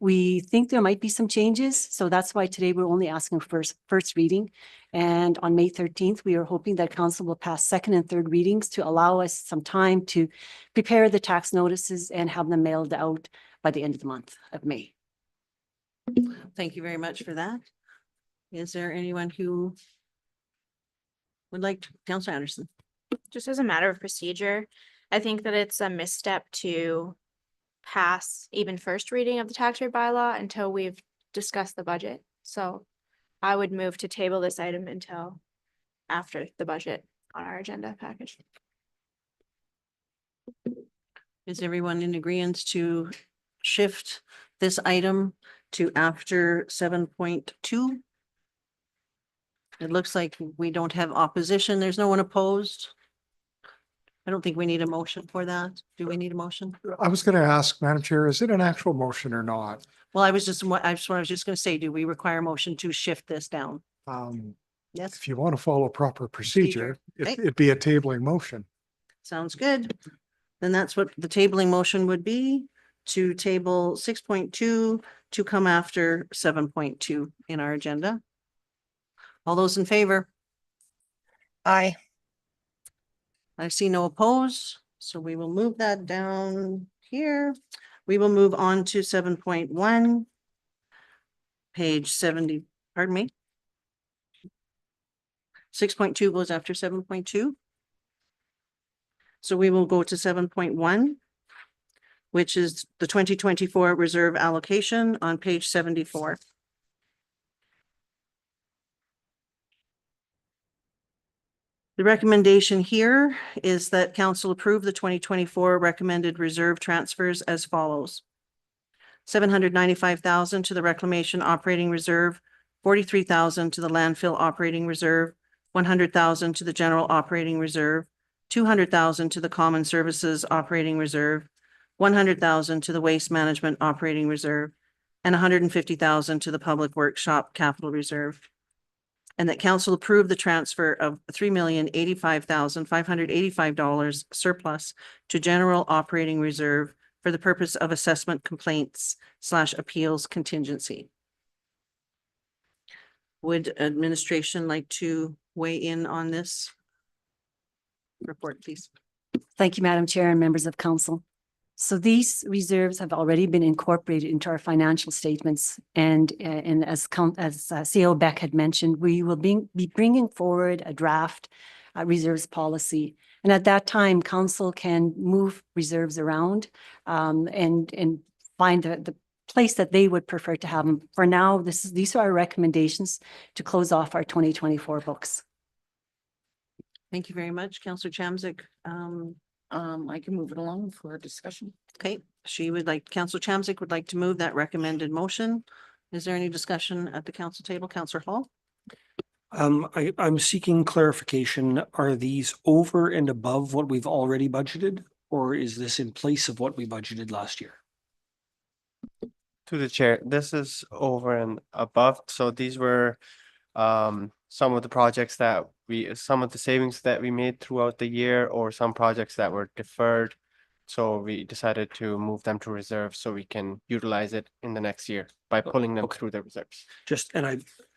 we think there might be some changes. So that's why today we're only asking first reading. And on May 13th, we are hoping that council will pass second and third readings to allow us some time to prepare the tax notices and have them mailed out by the end of the month of May. Thank you very much for that. Is there anyone who would like to, Councillor Anderson? Just as a matter of procedure, I think that it's a misstep to pass even first reading of the tax rate bylaw until we've discussed the budget. So I would move to table this item until after the budget on our agenda package. Is everyone in agreement to shift this item to after 7.2? It looks like we don't have opposition. There's no one opposed. I don't think we need a motion for that. Do we need a motion? I was going to ask, Madam Chair, is it an actual motion or not? Well, I was just going to say, do we require a motion to shift this down? Yes, If you want to follow proper procedure, Okay. it'd be a tabling motion. sounds good. Then that's what the tabling motion would be, to table 6.2 to come after 7.2 in our agenda. All those in favor? Aye. I see no opposed, so we will move that down here. We will move on to 7.1. Page 70, pardon me. 6.2 goes after 7.2. So we will go to 7.1, which is the 2024 reserve allocation on page 74. The recommendation here is that council approve the 2024 recommended reserve transfers as follows. 795,000 to the reclamation operating reserve, 43,000 to the landfill operating reserve, 100,000 to the general operating reserve, 200,000 to the common services operating reserve, 100,000 to the waste management operating reserve, and 150,000 to the public workshop capital reserve. And that council approve the transfer of $3,085,585 surplus to general operating reserve for the purpose of assessment complaints / appeals contingency. Would administration like to weigh in on this report, please? Thank you, Madam Chair and members of council. So these reserves have already been incorporated into our financial statements. And as CEO Beck had mentioned, we will be bringing forward a draft reserves policy. And at that time, council can move reserves around and find the place that they would prefer to have them. For now, these are our recommendations to close off our 2024 books. Thank you very much, Counselor Chamzik. I can move it along for discussion. Okay, Counselor Chamzik would like to move that recommended motion. Is there any discussion at the council table? Counselor Hall? I'm seeking clarification. Are these over and above what we've already budgeted? Or is this in place of what we budgeted last year? To the chair, this is over and above. So these were some of the projects that some of the savings that we made throughout the year, or some projects that were deferred. So we decided to move them to reserve so we can utilize it in the next year by pulling them through the reserves.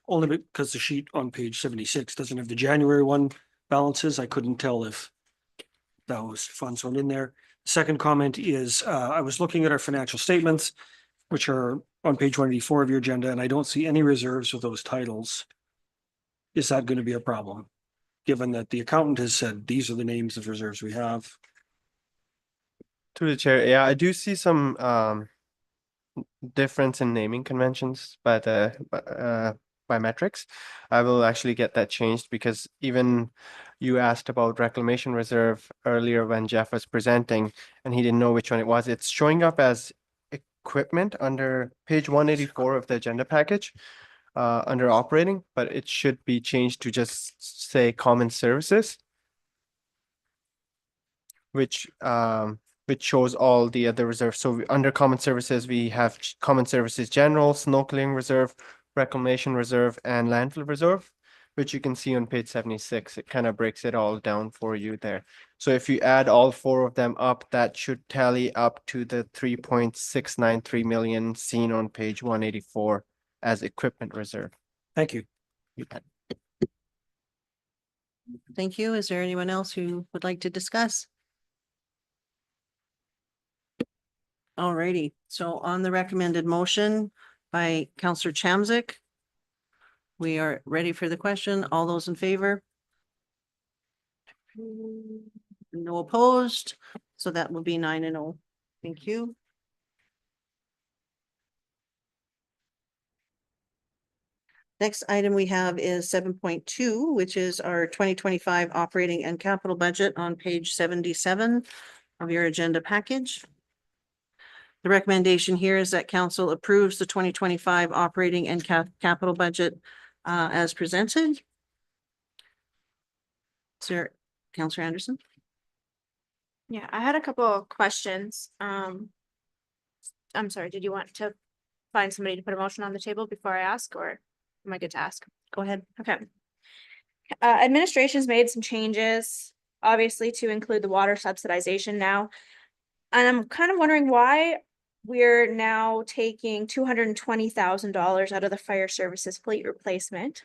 Only because the sheet on page 76 doesn't have the January one balances. I couldn't tell if those funds were in there. Second comment is, I was looking at our financial statements, which are on page 184 of your agenda, and I don't see any reserves with those titles. Is that going to be a problem? Given that the accountant has said, these are the names of reserves we have. To the chair, yeah, I do see some difference in naming conventions by the by metrics. I will actually get that changed, because even you asked about reclamation reserve earlier when Jeff was presenting, and he didn't know which one it was. It's showing up as equipment under page 184 of the agenda package, under operating, but it should be changed to just say common services, which shows all the other reserves. So under common services, we have common services general, snow clearing reserve, reclamation reserve, and landfill reserve, which you can see on page 76. It kind of breaks it all down for you there. So if you add all four of them up, that should tally up to the 3.693 million seen on page 184 as equipment reserve. Thank you. Thank you. Is there anyone else who would like to discuss? Alrighty, so on the recommended motion by Counselor Chamzik, we are ready for the question. All those in favor? No opposed, so that will be 9-0. Thank you. Next item we have is 7.2, which is our 2025 operating and capital budget on page 77 of your agenda package. The recommendation here is that council approves the 2025 operating and capital budget as presented. Sir, Councillor Anderson? Yeah, I had a couple of questions. I'm sorry, did you want to find somebody to put a motion on the table before I ask, or am I good to ask? Go ahead. Okay. Administration's made some changes, obviously, to include the water subsidization now. And I'm kind of wondering why we're now taking $220,000 out of the fire services fleet replacement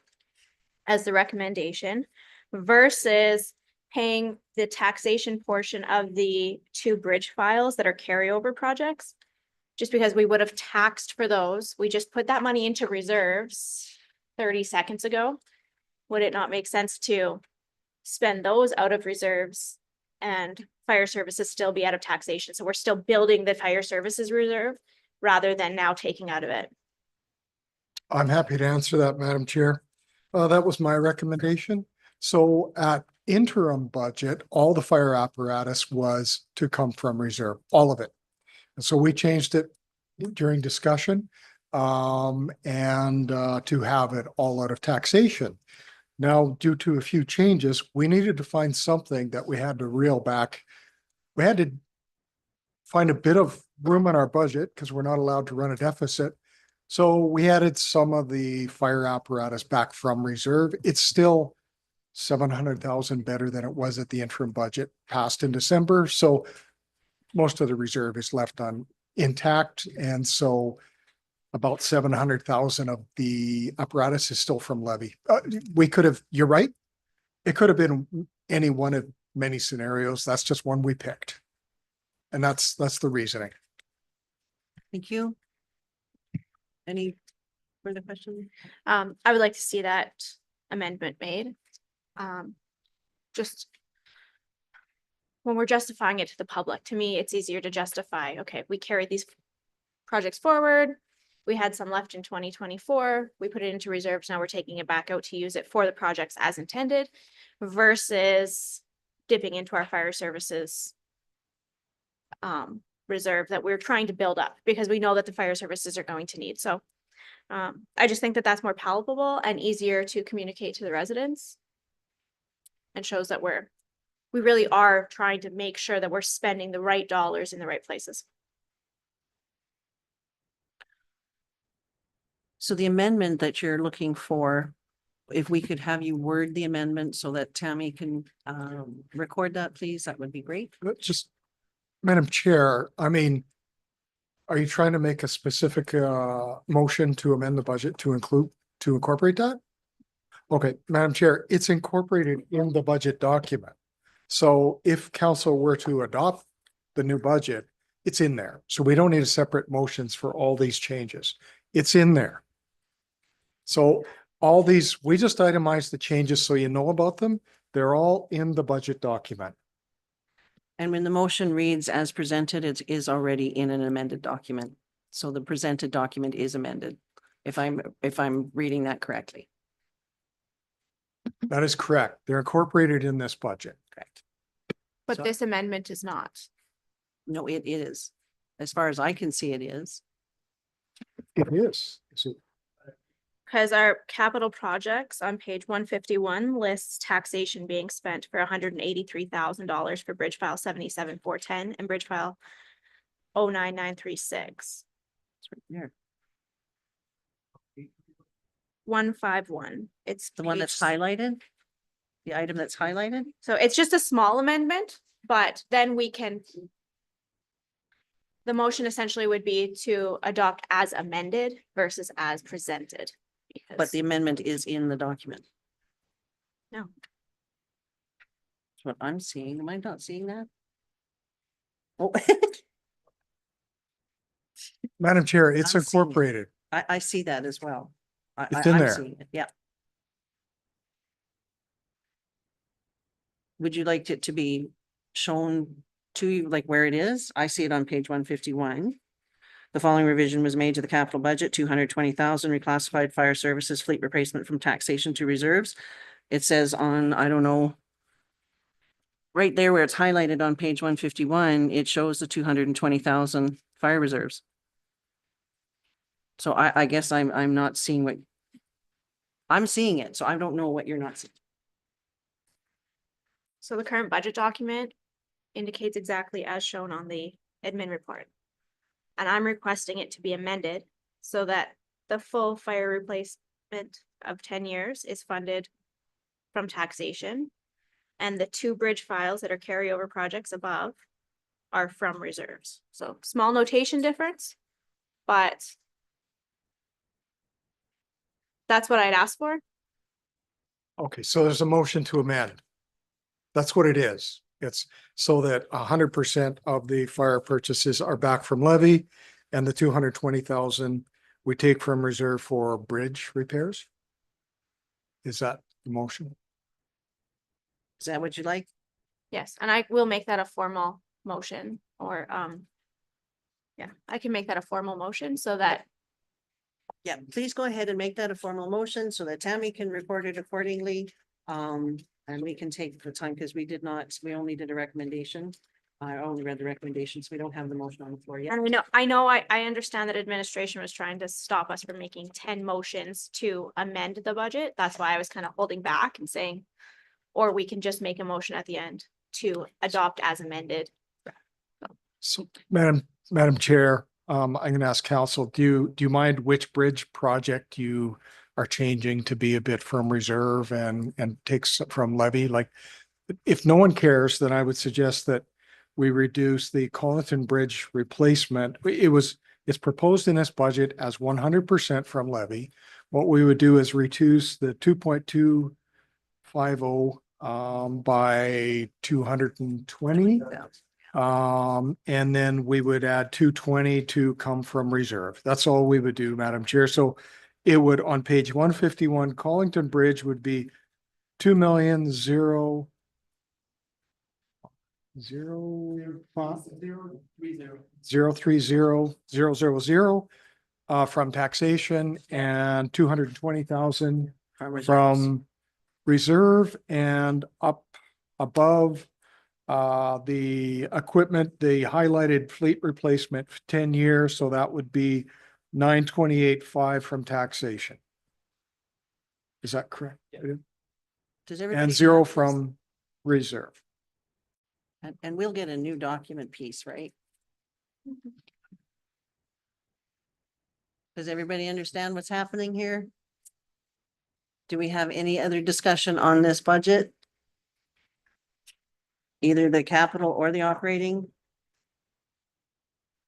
as the recommendation versus paying the taxation portion of the two bridge files that are carryover projects. Just because we would have taxed for those, we just put that money into reserves 30 seconds ago. Would it not make sense to spend those out of reserves and fire services still be out of taxation? So we're still building the fire services reserve rather than now taking out of it. I'm happy to answer that, Madam Chair. That was my recommendation. So at interim budget, all the fire apparatus was to come from reserve, all of it. And so we changed it during discussion and to have it all out of taxation. Now, due to a few changes, we needed to find something that we had to reel back. We had to find a bit of room in our budget because we're not allowed to run a deficit. So we added some of the fire apparatus back from reserve. It's still 700,000 better than it was at the interim budget passed in December. So most of the reserve is left intact. And so about 700,000 of the apparatus is still from levy. We could have, you're right. It could have been any one of many scenarios. That's just one we picked. And that's the reasoning. Thank you. Any further questions? I would like to see that amendment made. Just when we're justifying it to the public, to me, it's easier to justify, okay, we carry these projects forward. We had some left in 2024. We put it into reserves. Now we're taking it back out to use it for the projects as intended versus dipping into our fire services reserve that we're trying to build up because we know that the fire services are going to need. So I just think that that's more palpable and easier to communicate to the residents and shows that we really are trying to make sure that we're spending the right dollars in the right places. So the amendment that you're looking for, if we could have you word the amendment so that Tammy can record that, please, that would be great. Just, Madam Chair, I mean, are you trying to make a specific motion to amend the budget to incorporate that? Okay, Madam Chair, it's incorporated in the budget document. So if council were to adopt the new budget, it's in there. So we don't need separate motions for all these changes. It's in there. So all these, we just itemized the changes so you know about them. They're all in the budget document. And when the motion reads as presented, it is already in an amended document. So the presented document is amended, if I'm reading that correctly. That is correct. They're incorporated in this budget. Correct. But So- this amendment is not. No, it is. As far as I can see, it is. It is. So Because our capital projects on page 151 lists taxation being spent for $183,000 for bridge file 77410 and bridge file 09936. It's right there. 151. It's The one that's page- highlighted? The item that's highlighted? So it's just a small amendment, but then we can. The motion essentially would be to adopt as amended versus as presented. But because- the amendment is in the document. No. That's what I'm seeing. Am I not seeing that? Oh, Madam Chair, it's I'm seeing it. incorporated. I see that as well. It's in I'm there. seeing it, yeah. Would you like it to be shown to you, like where it is? I see it on page 151. The following revision was made to the capital budget, 220,000 reclassified fire services fleet replacement from taxation to reserves. It says on, I don't know, right there where it's highlighted on page 151, it shows the 220,000 fire reserves. So I guess I'm not seeing what I'm seeing it, so I don't know what you're not seeing. So the current budget document indicates exactly as shown on the admin report. And I'm requesting it to be amended so that the full fire replacement of 10 years is funded from taxation. And the 2 bridge files that are carryover projects above are from reserves. So small notation difference, but that's what I'd ask for. Okay, so there's a motion to amend. That's what it is. It's so that 100% of the fire purchases are back from levy and the 220,000 we take from reserve for bridge repairs. Is that the motion? Is that what you like? Yes, and I will make that a formal motion or, yeah, I can make that a formal motion so that, Yeah, please go ahead and make that a formal motion so that Tammy can report it accordingly. And we can take the time because we only did a recommendation. I only read the recommendations. We don't have the motion on the floor yet. and I understand that administration was trying to stop us from making 10 motions to amend the budget. That's why I was kind of holding back and saying, or we can just make a motion at the end to adopt as amended. So Madam Chair, I'm gonna ask council, do you mind which bridge project you are changing to be a bit from reserve and takes from levy? Like, if no one cares, then I would suggest that we reduce the Collington Bridge replacement. It's proposed in this budget as 100% from levy. What we would do is reduce the 2.250 by 220. And then we would add 220 to come from reserve. That's all we would do, Madam Chair. So it would, on page 151, Collington Bridge would be 2,000,000 $030,000 from taxation and 220,000 reserves. from reserve and up above the equipment, the highlighted fleet replacement, 10 years, so that would be 928,500 from taxation. Is that correct? Does everybody? And 0 have this? from reserve. And we'll get a new document piece, right? Does everybody understand what's happening here? Do we have any other discussion on this budget? Either the capital or the operating?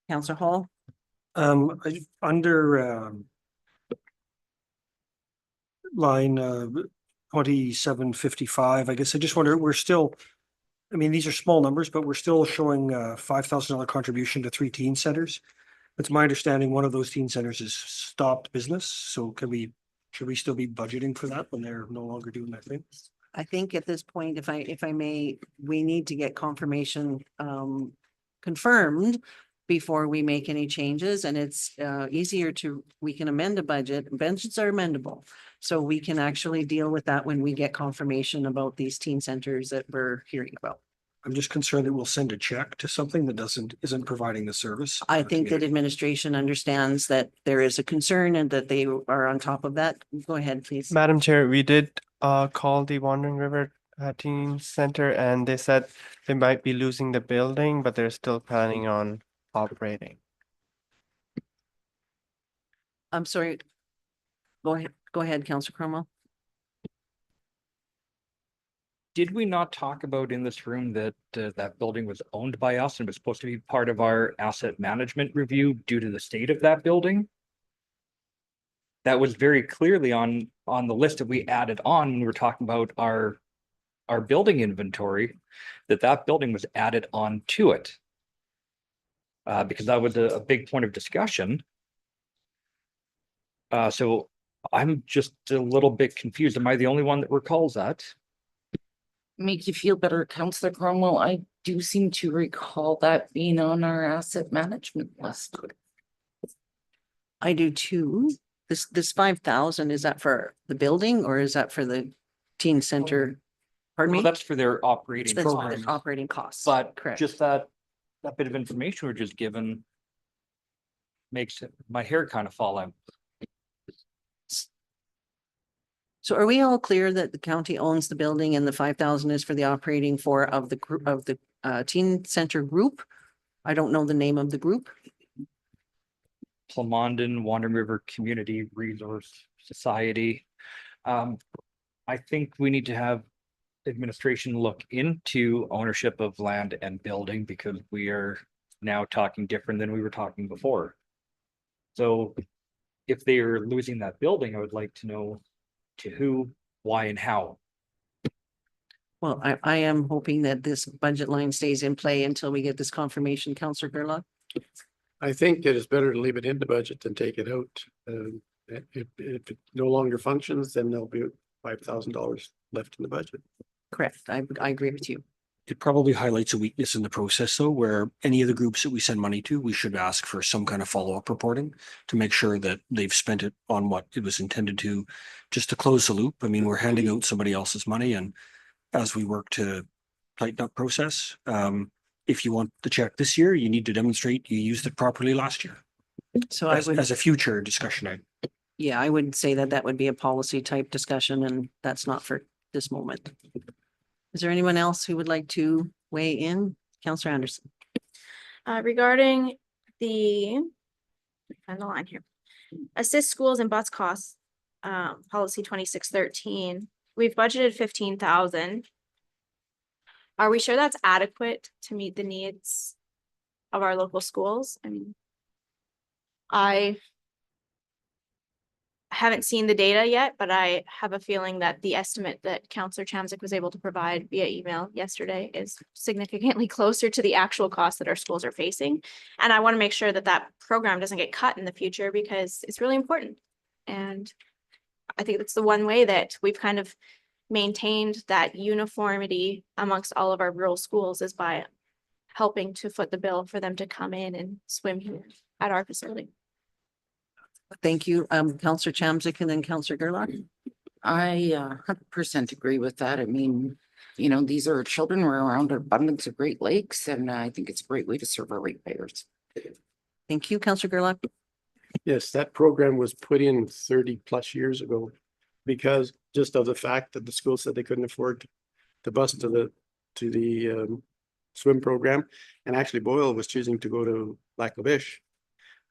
Counselor Hall? Under line 2755, I guess I just wonder, we're still, I mean, these are small numbers, but we're still showing $5,000 contribution to 3 teen centers. It's my understanding one of those teen centers is stopped business, so should we still be budgeting for that when they're no longer doing that thing? I think at this point, if I may, we need to get confirmation confirmed before we make any changes, and it's easier we can amend a budget. Budgets are amendable. So we can actually deal with that when we get confirmation about these teen centers that we're hearing about. I'm just concerned that we'll send a check to something that isn't providing the service. I think that administration understands that there is a concern and that they are on top of that. Go ahead, please. Madam Chair, we did call the Wandering River Teen Center and they said they might be losing the building, but they're still planning on operating. I'm sorry. Go ahead, Councillor Cromwell. Did we not talk about in this room that that building was owned by us and was supposed to be part of our asset management review due to the state of that building? That was very clearly on the list that we added on when we were talking about our building inventory, that building was added on to it. Because that was a big point of discussion. So I'm just a little bit confused. Am I the only one that recalls that? Make you feel better, Councillor Cromwell. I do seem to recall that being on our asset management list. I do too. This 5,000, is that for the building or is that for the teen center? Pardon Well, me? that's for their operating That's for programs. the operating costs. But Correct. just that bit of information we're just given makes my hair kind of fall out. So are we all clear that the county owns the building and the 5,000 is for the operating of the group of the teen center group? I don't know the name of the group. Plamondon Wandering River Community Resource Society. I think we need to have administration look into ownership of land and building because we are now talking different than we were talking before. So if they are losing that building, I would like to know to who, why, and how. Well, I am hoping that this budget line stays in play until we get this confirmation. Councillor Gerlach. I think that it's better to leave it in the budget than take it out. If it no longer functions, then there'll be $5,000 left in the budget. Correct. I agree with you. It probably highlights a weakness in the process though, where any of the groups that we send money to, we should ask for some kind of follow-up reporting to make sure that they've spent it on what it was intended to, just to close the loop. I mean, we're handing out somebody else's money and as we work to tighten up process, if you want the check this year, you need to demonstrate you used it properly last year. So I would, As a future discussion item. yeah, I would say that would be a policy type discussion and that's not for this moment. Is there anyone else who would like to weigh in? Councillor Anderson. Regarding find the line here. Assist schools and bus costs, policy 2613. We've budgeted 15,000. Are we sure that's adequate to meet the needs of our local schools? I mean, I haven't seen the data yet, but I have a feeling that the estimate that Councillor Chamzik was able to provide via email yesterday is significantly closer to the actual costs that our schools are facing. And I want to make sure that that program doesn't get cut in the future because it's really important. And I think that's the one way that we've kind of maintained that uniformity amongst all of our rural schools is by helping to foot the bill for them to come in and swim here at our facility. Thank you, Counselor Chamzik and then Counselor Gerlach. I 100% agree with that. I mean, you know, these are children who are around an abundance of Great Lakes, and I think it's a great way to serve our ratepayers. Thank you, Counselor Gerlach. Yes, that program was put in 30+ years ago because just of the fact that the school said they couldn't afford the bus to the swim program. And actually Boyle was choosing to go to Lac La Biche.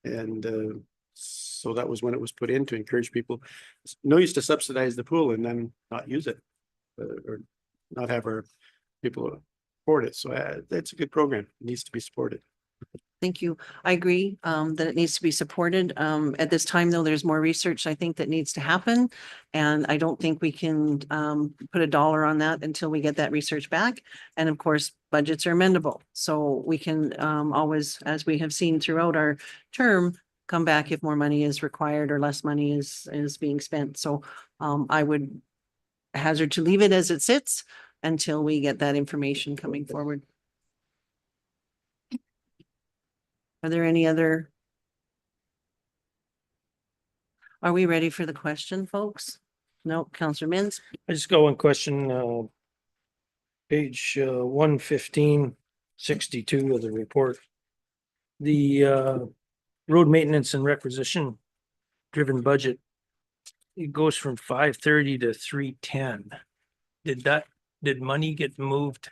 And so that was when it was put in to encourage people. No use to subsidize the pool and then not use it or not have our people afford it. So it's a good program. It needs to be supported. Thank you. I agree that it needs to be supported. At this time, though, there's more research I think that needs to happen. And I don't think we can put a dollar on that until we get that research back. And of course, budgets are amendable. So we can always, as we have seen throughout our term, come back if more money is required or less money is being spent. So I would hazard to leave it as it sits until we get that information coming forward. Are there any other? Are we ready for the question, folks? No, Counselor Mins. I just got one question, page 11562 of the report. The road maintenance and requisition driven budget, it goes from 530 to 310. Did money get moved?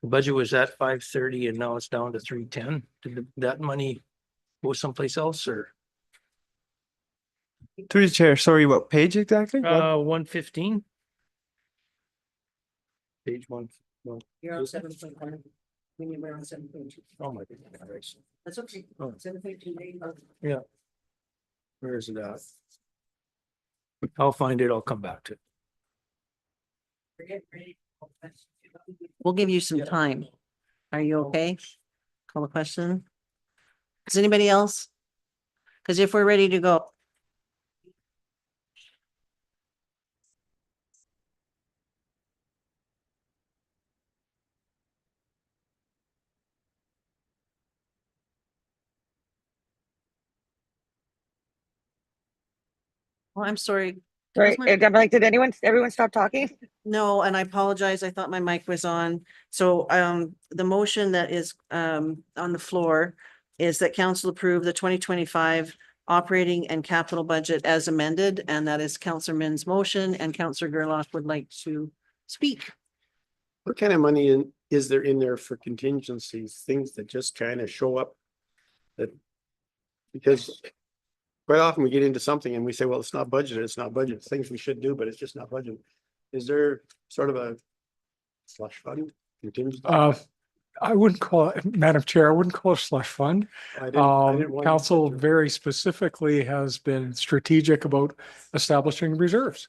The budget was at 530 and now it's down to 310. Did that money go someplace else or? Through the chair, sorry, what page exactly? 115. Page one. You're on 7.1. When you were on 7.2. Oh my goodness. That's okay. Oh. 7.2. Yeah. Where is it at? I'll find it. I'll come back to it. We'll give you some time. Are you okay? Call a question. Is anybody else? Because if we're ready to go. Oh, I'm sorry. Right, I'm like, did everyone stop talking? No, and I apologize. I thought my mic was on. So the motion that is on the floor is that council approve the 2025 operating and capital budget as amended, and that is Councillor Min's motion, and Councillor Gerlach would like to speak. What kind of money is there in there for contingencies, things that just kind of show up? That because quite often we get into something and we say, well, it's not budgeted, it's not budgeted, things we should do, but it's just not budgeted. Is there sort of a slush fund contingency? I wouldn't call it, Madam Chair, I wouldn't call it a slush fund. I didn't want to- Council very specifically has been strategic about establishing reserves.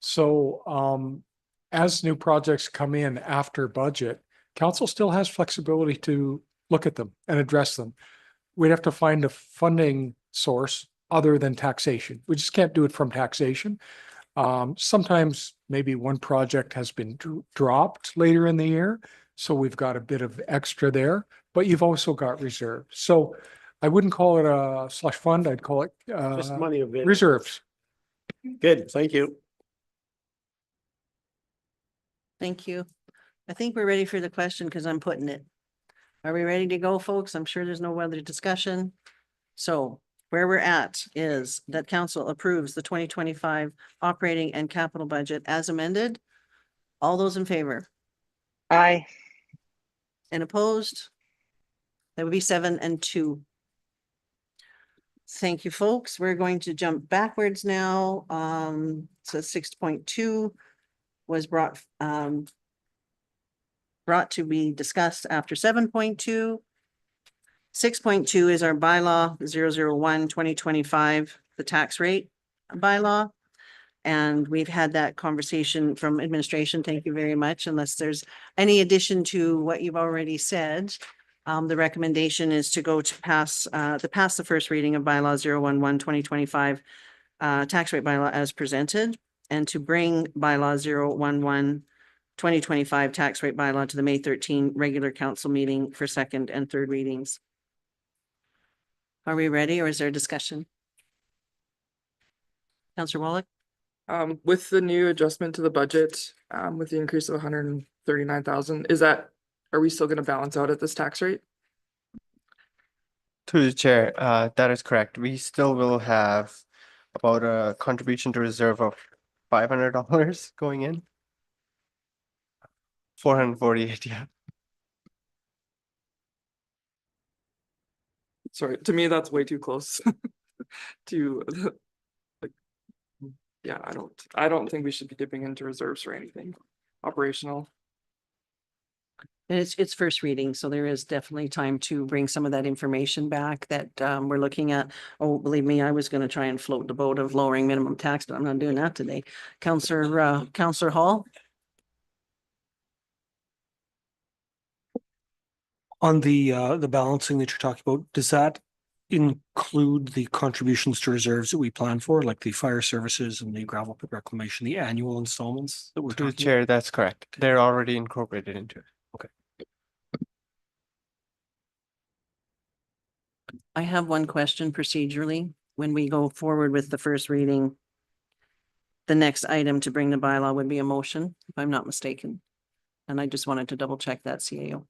So as new projects come in after budget, council still has flexibility to look at them and address them. We'd have to find a funding source other than taxation. We just can't do it from taxation. Sometimes maybe one project has been dropped later in the year, so we've got a bit of extra there, but you've also got reserves. So I wouldn't call it a slush fund. I'd call it Just money available. reserves. Good, thank you. Thank you. I think we're ready for the question because I'm putting it. Are we ready to go, folks? I'm sure there's no other discussion. So where we're at is that council approves the 2025 operating and capital budget as amended. All those in favor? Aye. And opposed? That would be 7 and 2. Thank you, folks. We're going to jump backwards now. So 6.2 was brought to be discussed after 7.2. 6.2 is our bylaw 001/2025, the tax rate bylaw. And we've had that conversation from administration. Thank you very much. Unless there's any addition to what you've already said, the recommendation is to go to pass the first reading of bylaw 011/2025 tax rate bylaw as presented, and to bring bylaw 2025 tax rate bylaw to the May 13 regular council meeting for second and third readings. Are we ready or is there a discussion? Counselor Wallach? With the new adjustment to the budget, with the increase of 139,000, are we still gonna balance out at this tax rate? Through the chair, that is correct. We still will have about a contribution to reserve of $500 going in. 448, yeah. Sorry, to me, that's way too close to like, yeah, I don't think we should be dipping into reserves for anything operational. And it's first reading, so there is definitely time to bring some of that information back that we're looking at. Oh, believe me, I was gonna try and float the boat of lowering minimum tax, but I'm not doing that today. Counselor Hall? On the balancing that you're talking about, does that include the contributions to reserves that we plan for, like the fire services and the gravel pit reclamation, the annual installments that we're Through the talking about? chair, that's correct. They're already incorporated into it. I have one question procedurally. When we go forward with the first reading, the next item to bring the bylaw would be a motion, if I'm not mistaken. And I just wanted to double check that, CAO.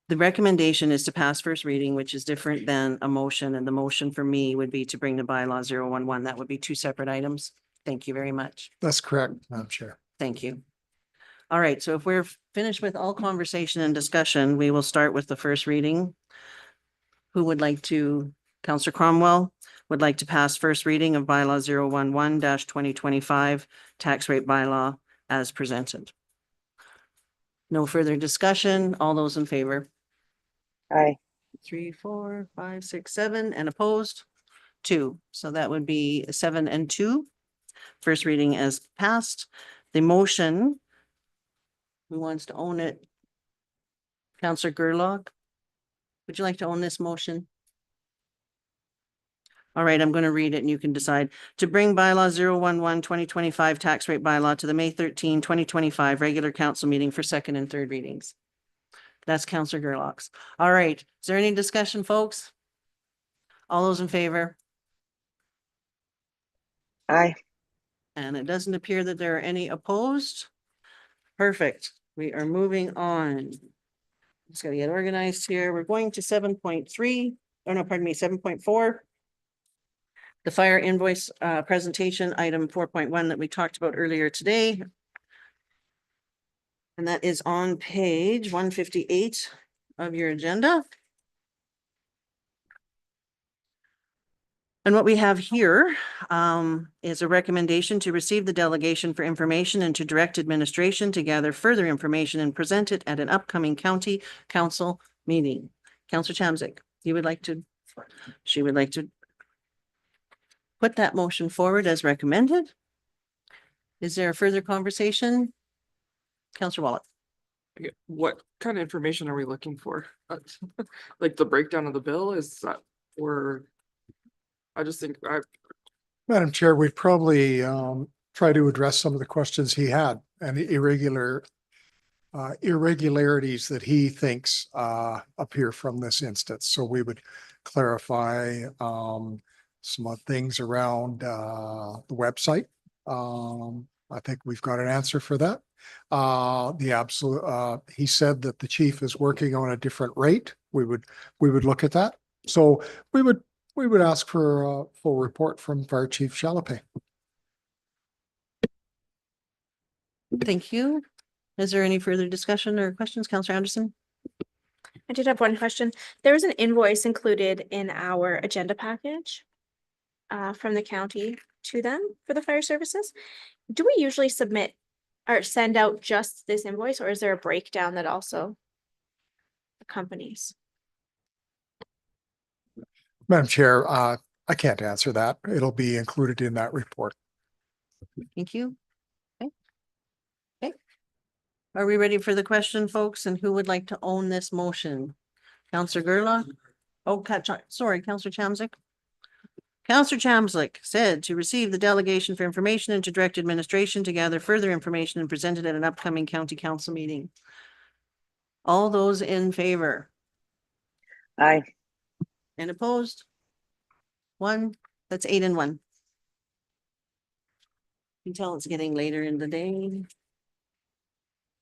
The recommendation is to pass first reading, which is different than a motion, and the motion for me would be to bring the bylaw 011. That would be two separate items. Thank you very much. That's correct, Madam Chair. Thank you. All right, so if we're finished with all conversation and discussion, we will start with the first reading. Who would like to, Councillor Cromwell would like to pass first reading of bylaw 011-2025 tax rate bylaw as presented. No further discussion. All those in favor? Aye. 3, 4, 5, 6, 7, and opposed? 2. So that would be 7 and 2. First reading as passed. The motion, who wants to own it? Councillor Gerlach, would you like to own this motion? All right, I'm going to read it and you can decide. To bring bylaw 011-2025 tax rate bylaw to the May 13, 2025 regular council meeting for second and third readings. That's Councillor Gerlach's. All right, is there any discussion, folks? All those in favor? Aye. And it doesn't appear that there are any opposed. Perfect. We are moving on. Just gotta get organized here. We're going to 7.3. Oh, no, pardon me, 7.4. The fire invoice presentation, item 4.1 that we talked about earlier today. And that is on page 158 of your agenda. And what we have here is a recommendation to receive the delegation for information and to direct administration to gather further information and present it at an upcoming county council meeting. Councillor Chamzik, you would like to, she would like to put that motion forward as recommended. Is there a further conversation? Councillor Wallach. Okay, what kind of information are we looking for? Like the breakdown of the bill, is that, or I just think Madam Chair, we'd probably try to address some of the questions he had and the irregularities that he thinks appear from this instance. So we would clarify some of things around the website. I think we've got an answer for that. He said that the chief is working on a different rate. We would look at that. So we would ask for a full report from Fire Chief Chalopé. Thank you. Is there any further discussion or questions, Councillor Anderson? I did have one question. There was an invoice included in our agenda package from the county to them for the fire services. Do we usually submit or send out just this invoice, or is there a breakdown that also accompanies? Madam Chair, I can't answer that. It'll be included in that report. Thank you. Okay. Okay. Are we ready for the question, folks? And who would like to own this motion? Councillor Gerlach? Oh, sorry, Councillor Chamzik. Counselor Chamblick said to receive the delegation for information and to direct administration to gather further information and present it at an upcoming county council meeting. All those in favor? Aye. And opposed? One, that's 8 and 1. You can tell it's getting later in the day.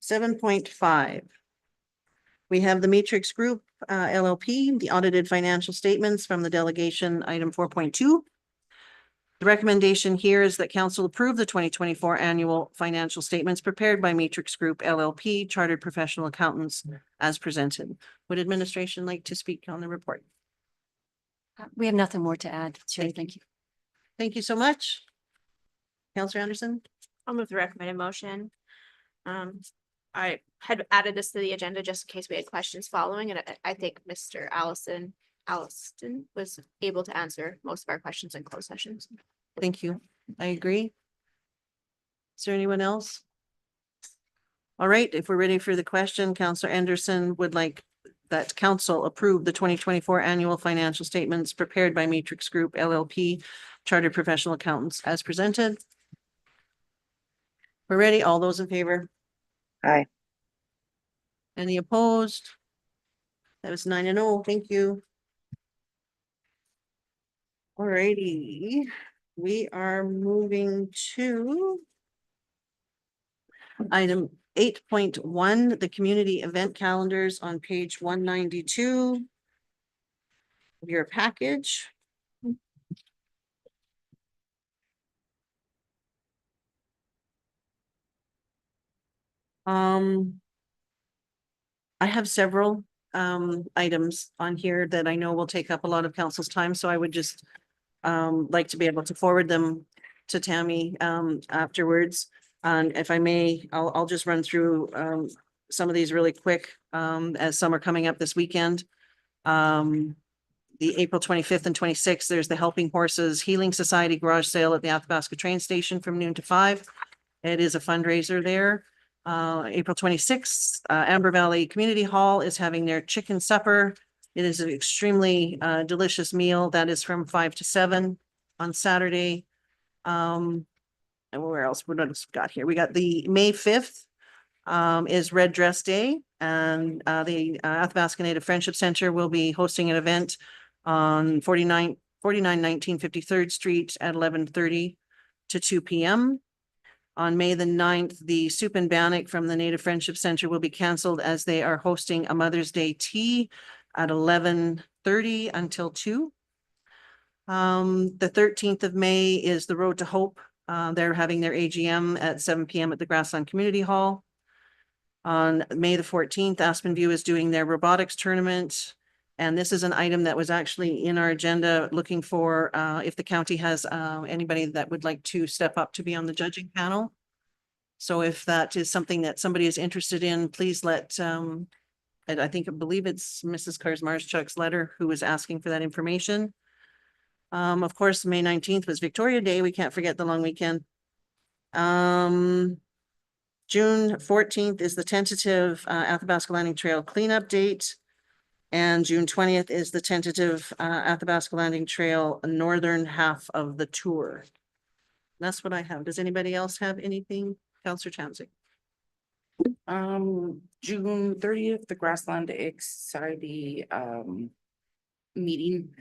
7.5. We have the Matrix Group LLP, the audited financial statements from the delegation, item 4.2. The recommendation here is that council approve the 2024 annual financial statements prepared by Matrix Group LLP, Chartered Professional Accountants, as presented. Would administration like to speak on the report? We have nothing more to add. Chair, thank you. Thank you so much. Counselor Anderson? I'll move the recommended motion. I had added this to the agenda just in case we had questions following, and I think Mr. Alliston was able to answer most of our questions in closed sessions. Thank you. I agree. Is there anyone else? All right, if we're ready for the question, Counselor Anderson would like that council approve the 2024 annual financial statements prepared by Matrix Group LLP, Chartered Professional Accountants, as presented. We're ready. All those in favor? Aye. Any opposed? That was 9 and 0. Thank you. All righty. We are moving to item 8.1, the community event calendars on page 192 of your package. I have several items on here that I know will take up a lot of council's time, so I would just like to be able to forward them to Tammy afterwards. And if I may, I'll just run through some of these really quick as some are coming up this weekend. The April 25th and 26th, there's the Helping Horses Healing Society garage sale at the Athabasca train station from noon to 5. It is a fundraiser there. April 26th, Amber Valley Community Hall is having their chicken supper. It is an extremely delicious meal that is from 5 to 7 on Saturday. And where else? What else we got here? We got the May 5th is Red Dress Day, and the Athabasca Native Friendship Center will be hosting an event on 4919 53rd Street at 11:30 to 2 p.m. On May the 9th, the Soup and Bannock from the Native Friendship Center will be canceled as they are hosting a Mother's Day tea at 11:30 until 2. The 13th of May is the Road to Hope. They're having their AGM at 7 p.m. at the Grassland Community Hall. On May the 14th, Aspen View is doing their robotics tournament. And this is an item that was actually in our agenda, looking for if the county has anybody that would like to step up to be on the judging panel. So if that is something that somebody is interested in, please let, and I believe it's Mrs. Karsmarchuk's letter who was asking for that information. Of course, May 19th was Victoria Day. We can't forget the long weekend. June 14th is the tentative Athabasca Landing Trail cleanup date. And June 20th is the tentative Athabasca Landing Trail northern half of the tour. That's what I have. Does anybody else have anything? Counselor Chamblick. June 30th, the Grassland Society meeting,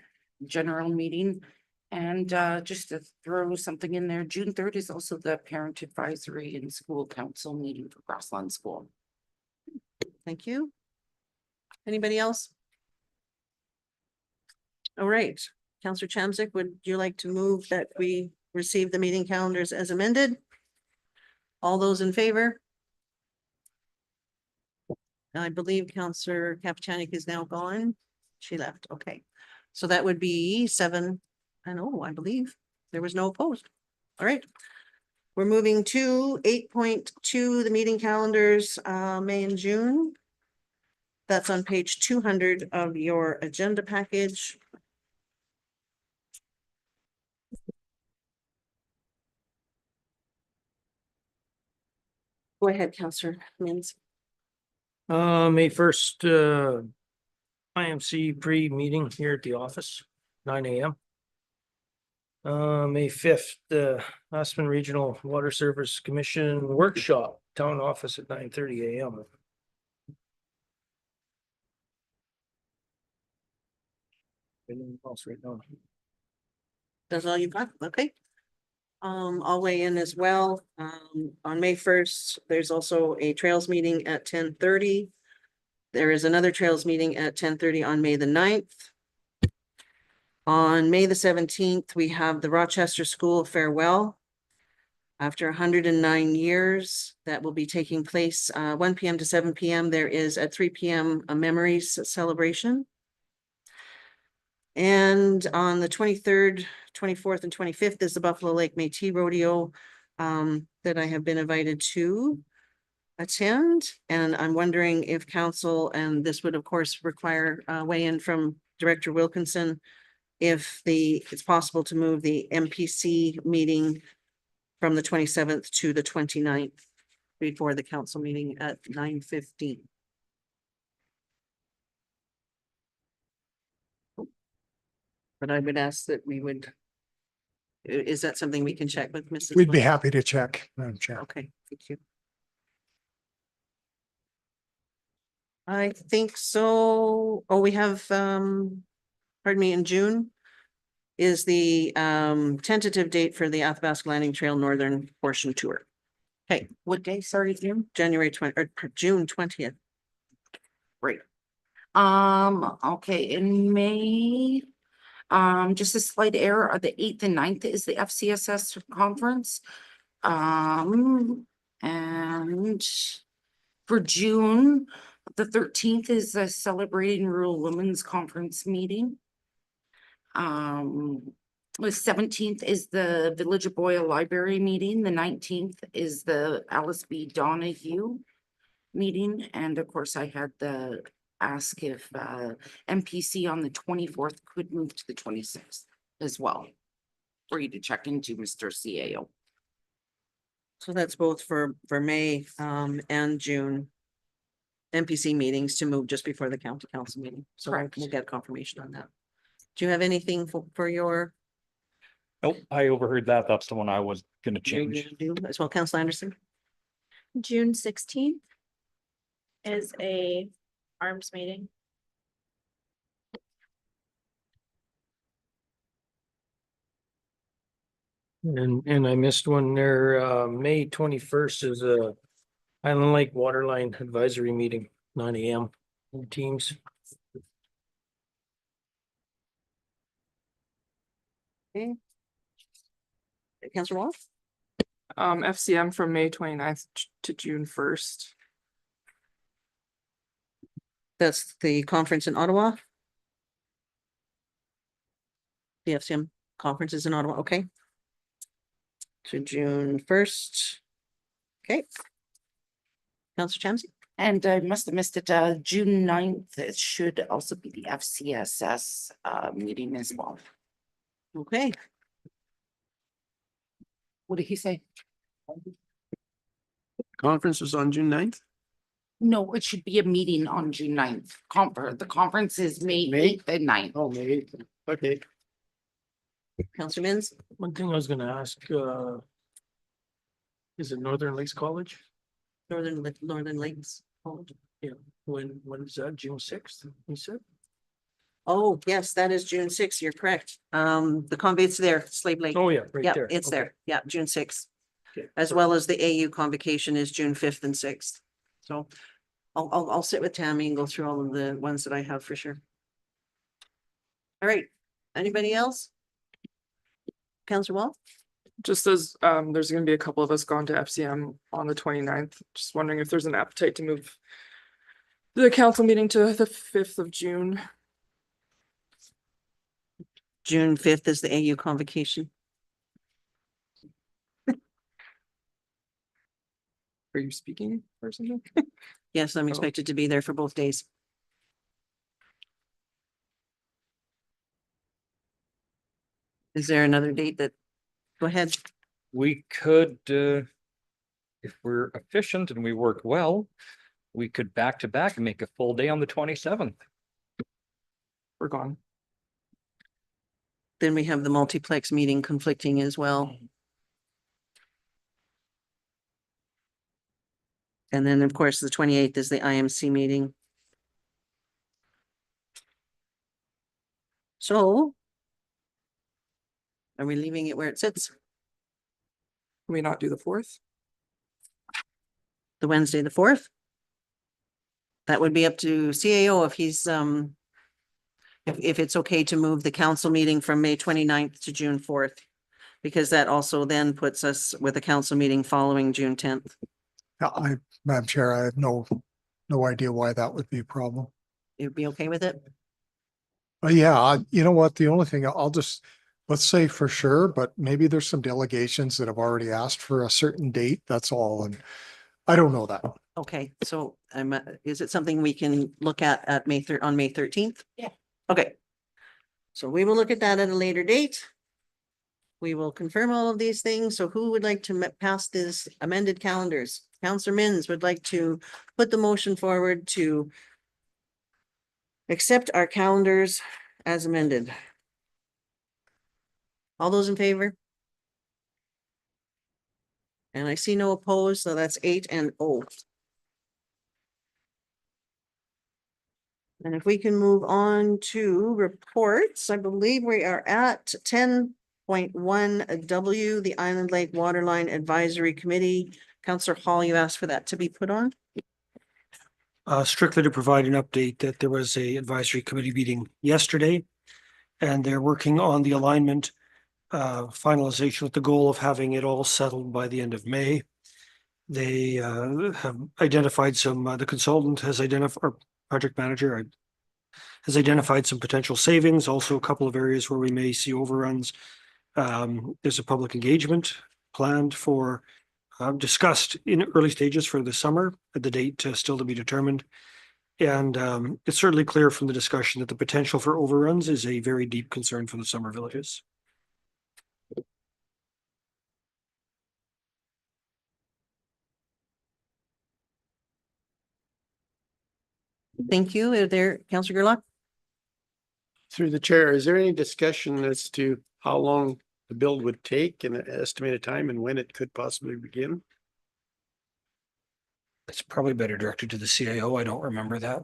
general meeting. And just to throw something in there, June 3rd is also the Parent Advisory and School Council meeting for Grassland School. Thank you. Anybody else? All right, Counselor Chamblick, would you like to move that we receive the meeting calendars as amended? All those in favor? I believe Counselor Kapchanik is now gone. She left. Okay. So that would be 7 and 0, I believe. There was no opposed. All right. We're moving to 8.2, the meeting calendars, May and June. That's on page 200 of your agenda package. Go ahead, Counselor Mins. May 1st, IMC pre-meeting here at the office, 9 a.m. May 5th, the Aspen Regional Water Service Commission Workshop, Town Office at 9:30 AM. Anything else right now? That's all you've got? Okay. I'll weigh in as well. On May 1st, there's also a trails meeting at 10:30. There is another trails meeting at 10:30 on May the 9th. On May the 17th, we have the Rochester School Farewell. After 109 years, that will be taking place 1 PM to 7 PM. There is at 3 PM a memories celebration. And on the 23rd, 24th, and 25th is the Buffalo Lake Métis Rodeo that I have been invited to attend. And I'm wondering if council, and this would of course require weigh-in from Director Wilkinson, if it's possible to move the MPC meeting from the 27th to the 29th before the council meeting at 9:15. But I would ask that we would, is that something we can check with Mrs.? We'd be happy to check, Madam Chair. Okay, thank you. I think so. Oh, we have, pardon me, in June is the tentative date for the Athabasca Landing Trail Northern Portion Tour. Okay, what day? Sorry, June? January 20, or June 20th. Great. Okay, in May, just a slight error, the 8th and 9th is the FCSS conference. And for June, the 13th is a Celebrating Rural Women's Conference meeting. The 17th is the Village of Boyle Library meeting. The 19th is the Alice B. Donahue meeting. And of course, I had the ask if MPC on the 24th could move to the 26th as well. For you to check into, Mr. CAO. So that's both for May and June. MPC meetings to move just before the county council meeting. So Correct. we'll get confirmation on that. Do you have anything for your? Nope, I overheard that. That's the one I was gonna you're change. gonna do as well, Council Anderson? June 16th is a arms meeting. And I missed one there, May 21st is a Island Lake Waterline Advisory Meeting, 9 AM in Teams. Okay. Councilor Wall? FCM from May 29th to June 1st. That's the conference in Ottawa? The FCM conference is in Ottawa, okay. To June 1st. Okay. Councilor Chamsey? And I must have missed it, June 9th, it should also be the FCSS meeting as well. Okay. What did he say? Conference was on June 9th? No, it should be a meeting on June 9th. The conference is May May? 8th and 9th. Oh, May 8th. Okay. Councilor Mins? One thing I was gonna ask, is it Northern Lakes College? Northern Lakes College. Yeah, when is that, June 6th, you said? Oh, yes, that is June 6th. You're correct. The conveya's there, Slave Lake. Oh, yeah, right Yeah, there. it's Okay. there. Yeah, June 6th. Okay. As well as the AU convocation is June 5th and 6th. So I'll sit with Tammy and go through all of the ones that I have for sure. All right, anybody else? Councilor Wall? Just as there's gonna be a couple of us gone to FCM on the 29th. Just wondering if there's an appetite to move the council meeting to the 5th of June. June 5th is the AU convocation. Are you speaking or something? Yes, I'm Oh. expected to be there for both days. Is there another date that, go ahead. We could, if we're efficient and we work well, we could back to back and make a full day on the 27th. We're gone. then we have the multiplex meeting conflicting as well. And then, of course, the 28th is the IMC meeting. So are we leaving it where it sits? Can we not do the 4th? The Wednesday, the 4th? That would be up to CAO if he's, if it's okay to move the council meeting from May 29th to June 4th. Because that also then puts us with a council meeting following June 10th. Madam Chair, I have no idea why that would be a problem. You'd be okay with it? Yeah, you know what? The only thing let's say for sure, but maybe there's some delegations that have already asked for a certain date. That's all. And I don't know that. Okay, so is it something we can look at on May 13th? Yeah. Okay. So we will look at that at a later date. We will confirm all of these things. So who would like to pass this amended calendars? Counselor Mins would like to put the motion forward to accept our calendars as amended. All those in favor? And I see no opposed, so that's 8-0. And if we can move on to reports, I believe we are at 10.1 W, the Island Lake Waterline Advisory Committee. Councillor Hall, you asked for that to be put on? Strictly to provide an update that there was a advisory committee meeting yesterday, and they're working on the alignment finalization with the goal of having it all settled by the end of May. They have identified some, the consultant has identified, or project manager has identified some potential savings, also a couple of areas where we may see overruns. There's a public engagement planned for discussed in early stages for the summer, the date still to be determined. And it's certainly clear from the discussion that the potential for overruns is a very deep concern for the summer villages. Thank you. Are there, Councillor Gerlach? Through the chair, is there any discussion as to how long the build would take and an estimated time and when it could possibly begin? It's probably better directed to the CAO. I don't remember that.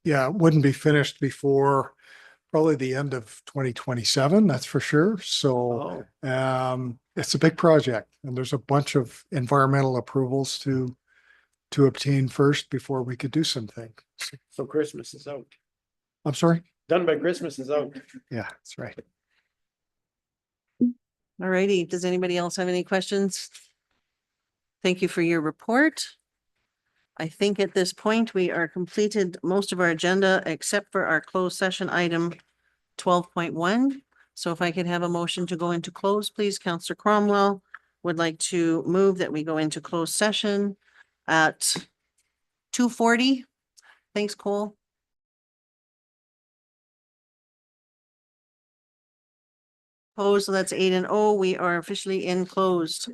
Yeah, it wouldn't be finished before probably the end of 2027, that's for sure. So it's a big project and there's a bunch of environmental approvals to obtain first before we could do something. So Christmas is out. I'm sorry? Done by Christmas is out. Yeah, that's right. All righty. Does anybody else have any questions? Thank you for your report. I think at this point, we are completed most of our agenda except for our closed session item 12.1. So if I could have a motion to go into close, please. Councillor Cromwell would like to move that we go into closed session at 2:40. Thanks, Cole. Opposed, so that's 8-0. We are officially in closed.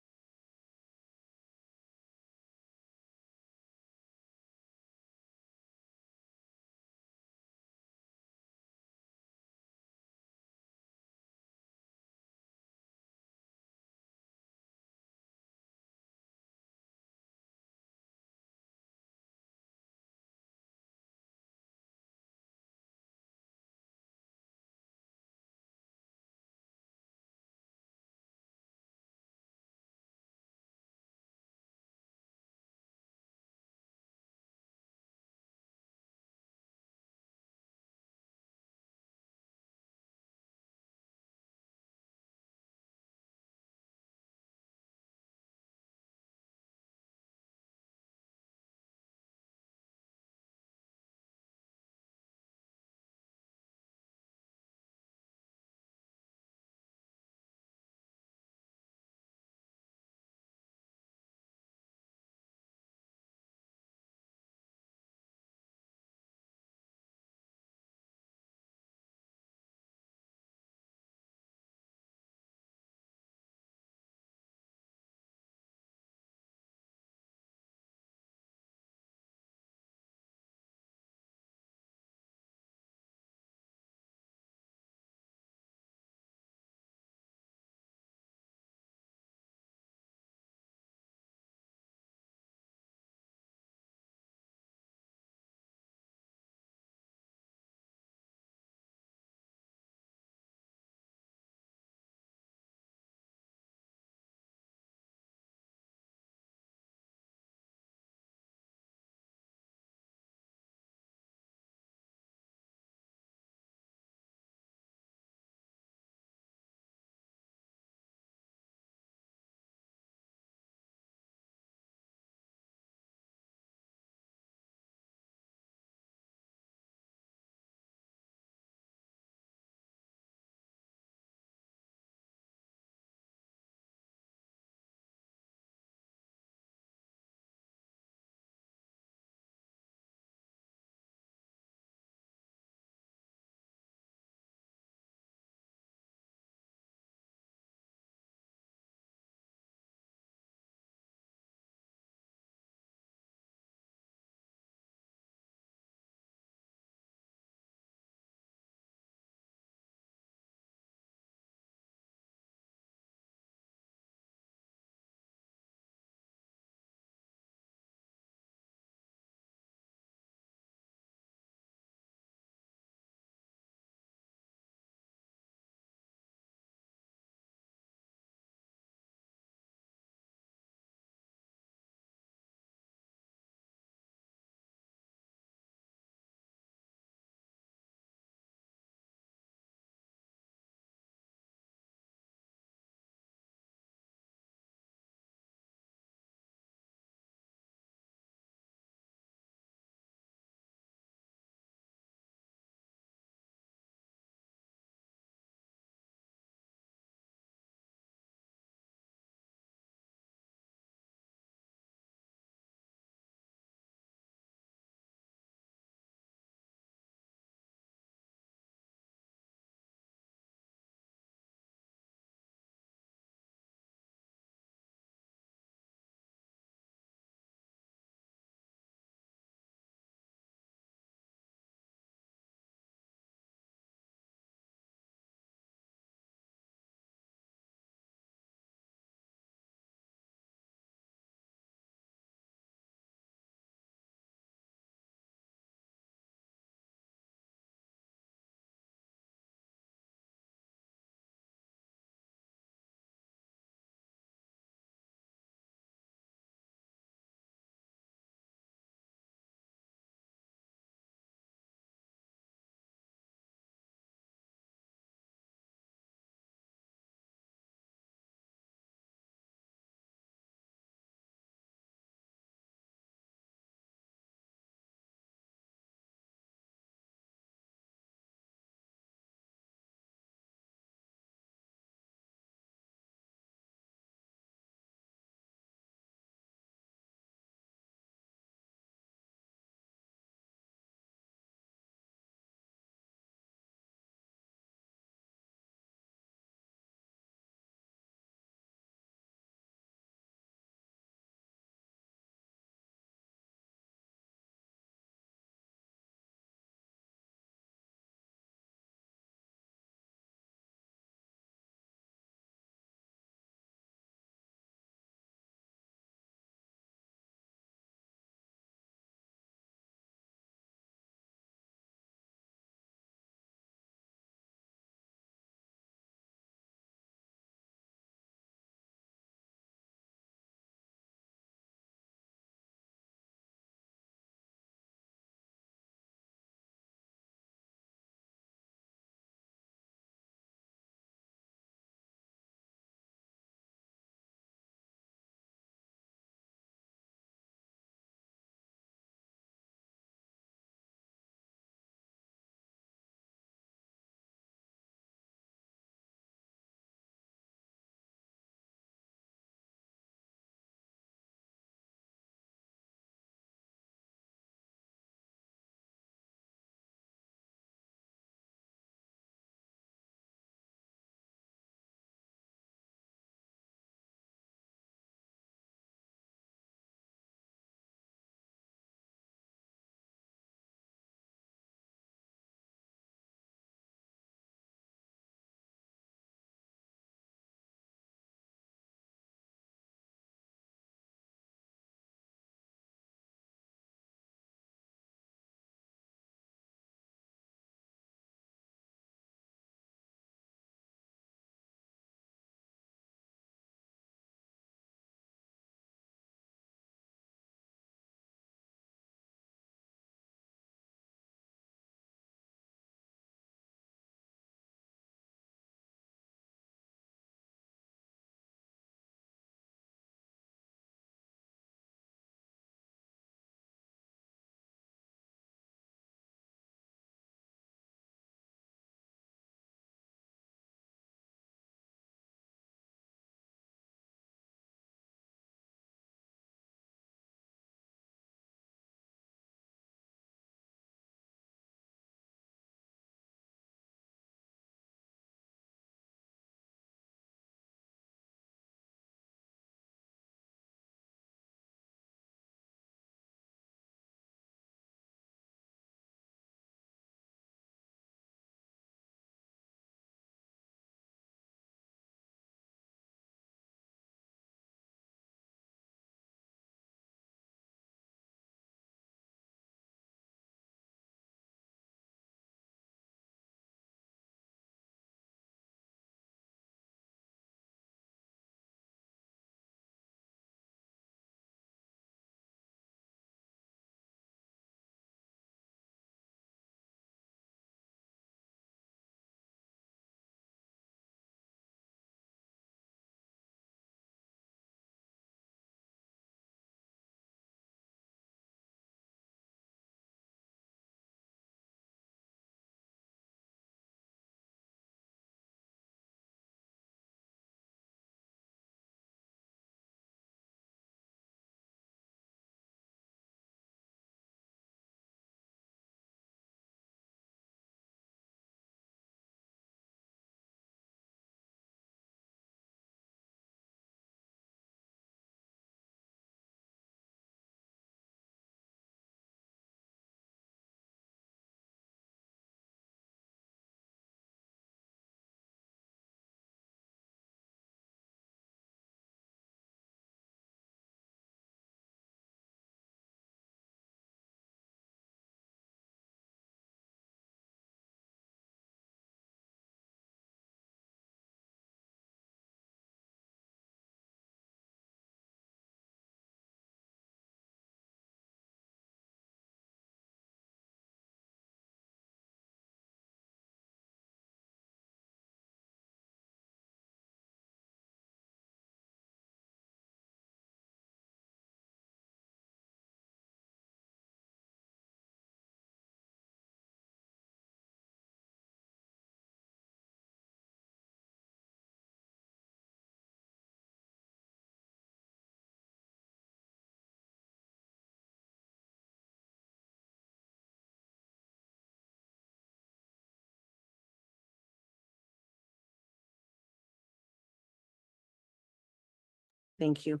Thank you.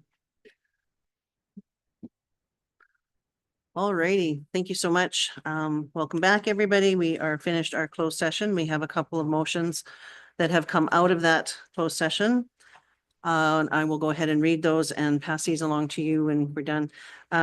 All righty, thank you so much. Welcome back, everybody. We are finished our closed session. We have a couple of motions that have come out of that closed session. And I will go ahead and read those and pass these along to you when we're done.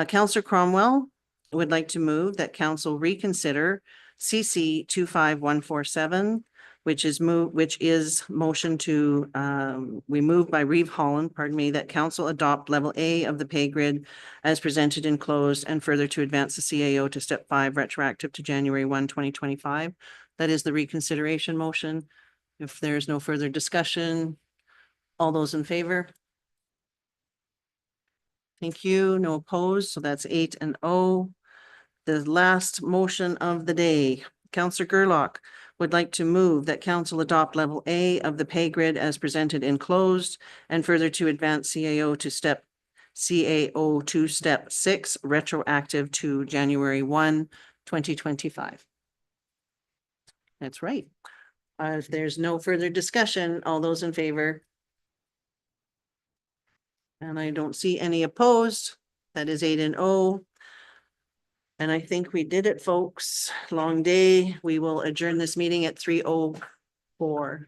Counselor Cromwell would like to move that council reconsider CC 25147, which is motion to, we move by Reeve Holland, pardon me, that council adopt level A of the pay grid as presented in closed, and further to advance the CAO to step 5 retroactive to January 1, 2025. That is the reconsideration motion. If there's no further discussion, all those in favor? Thank you. No opposed. So that's 8-0. The last motion of the day, Councillor Gerlach would like to move that council adopt level A of the pay grid as presented in closed, and further to advance CAO to step 6 retroactive to January 1, 2025. That's right. If there's no further discussion, all those in favor? And I don't see any opposed. That is 8-0. And I think we did it, folks. Long day. We will adjourn this meeting at 3:04.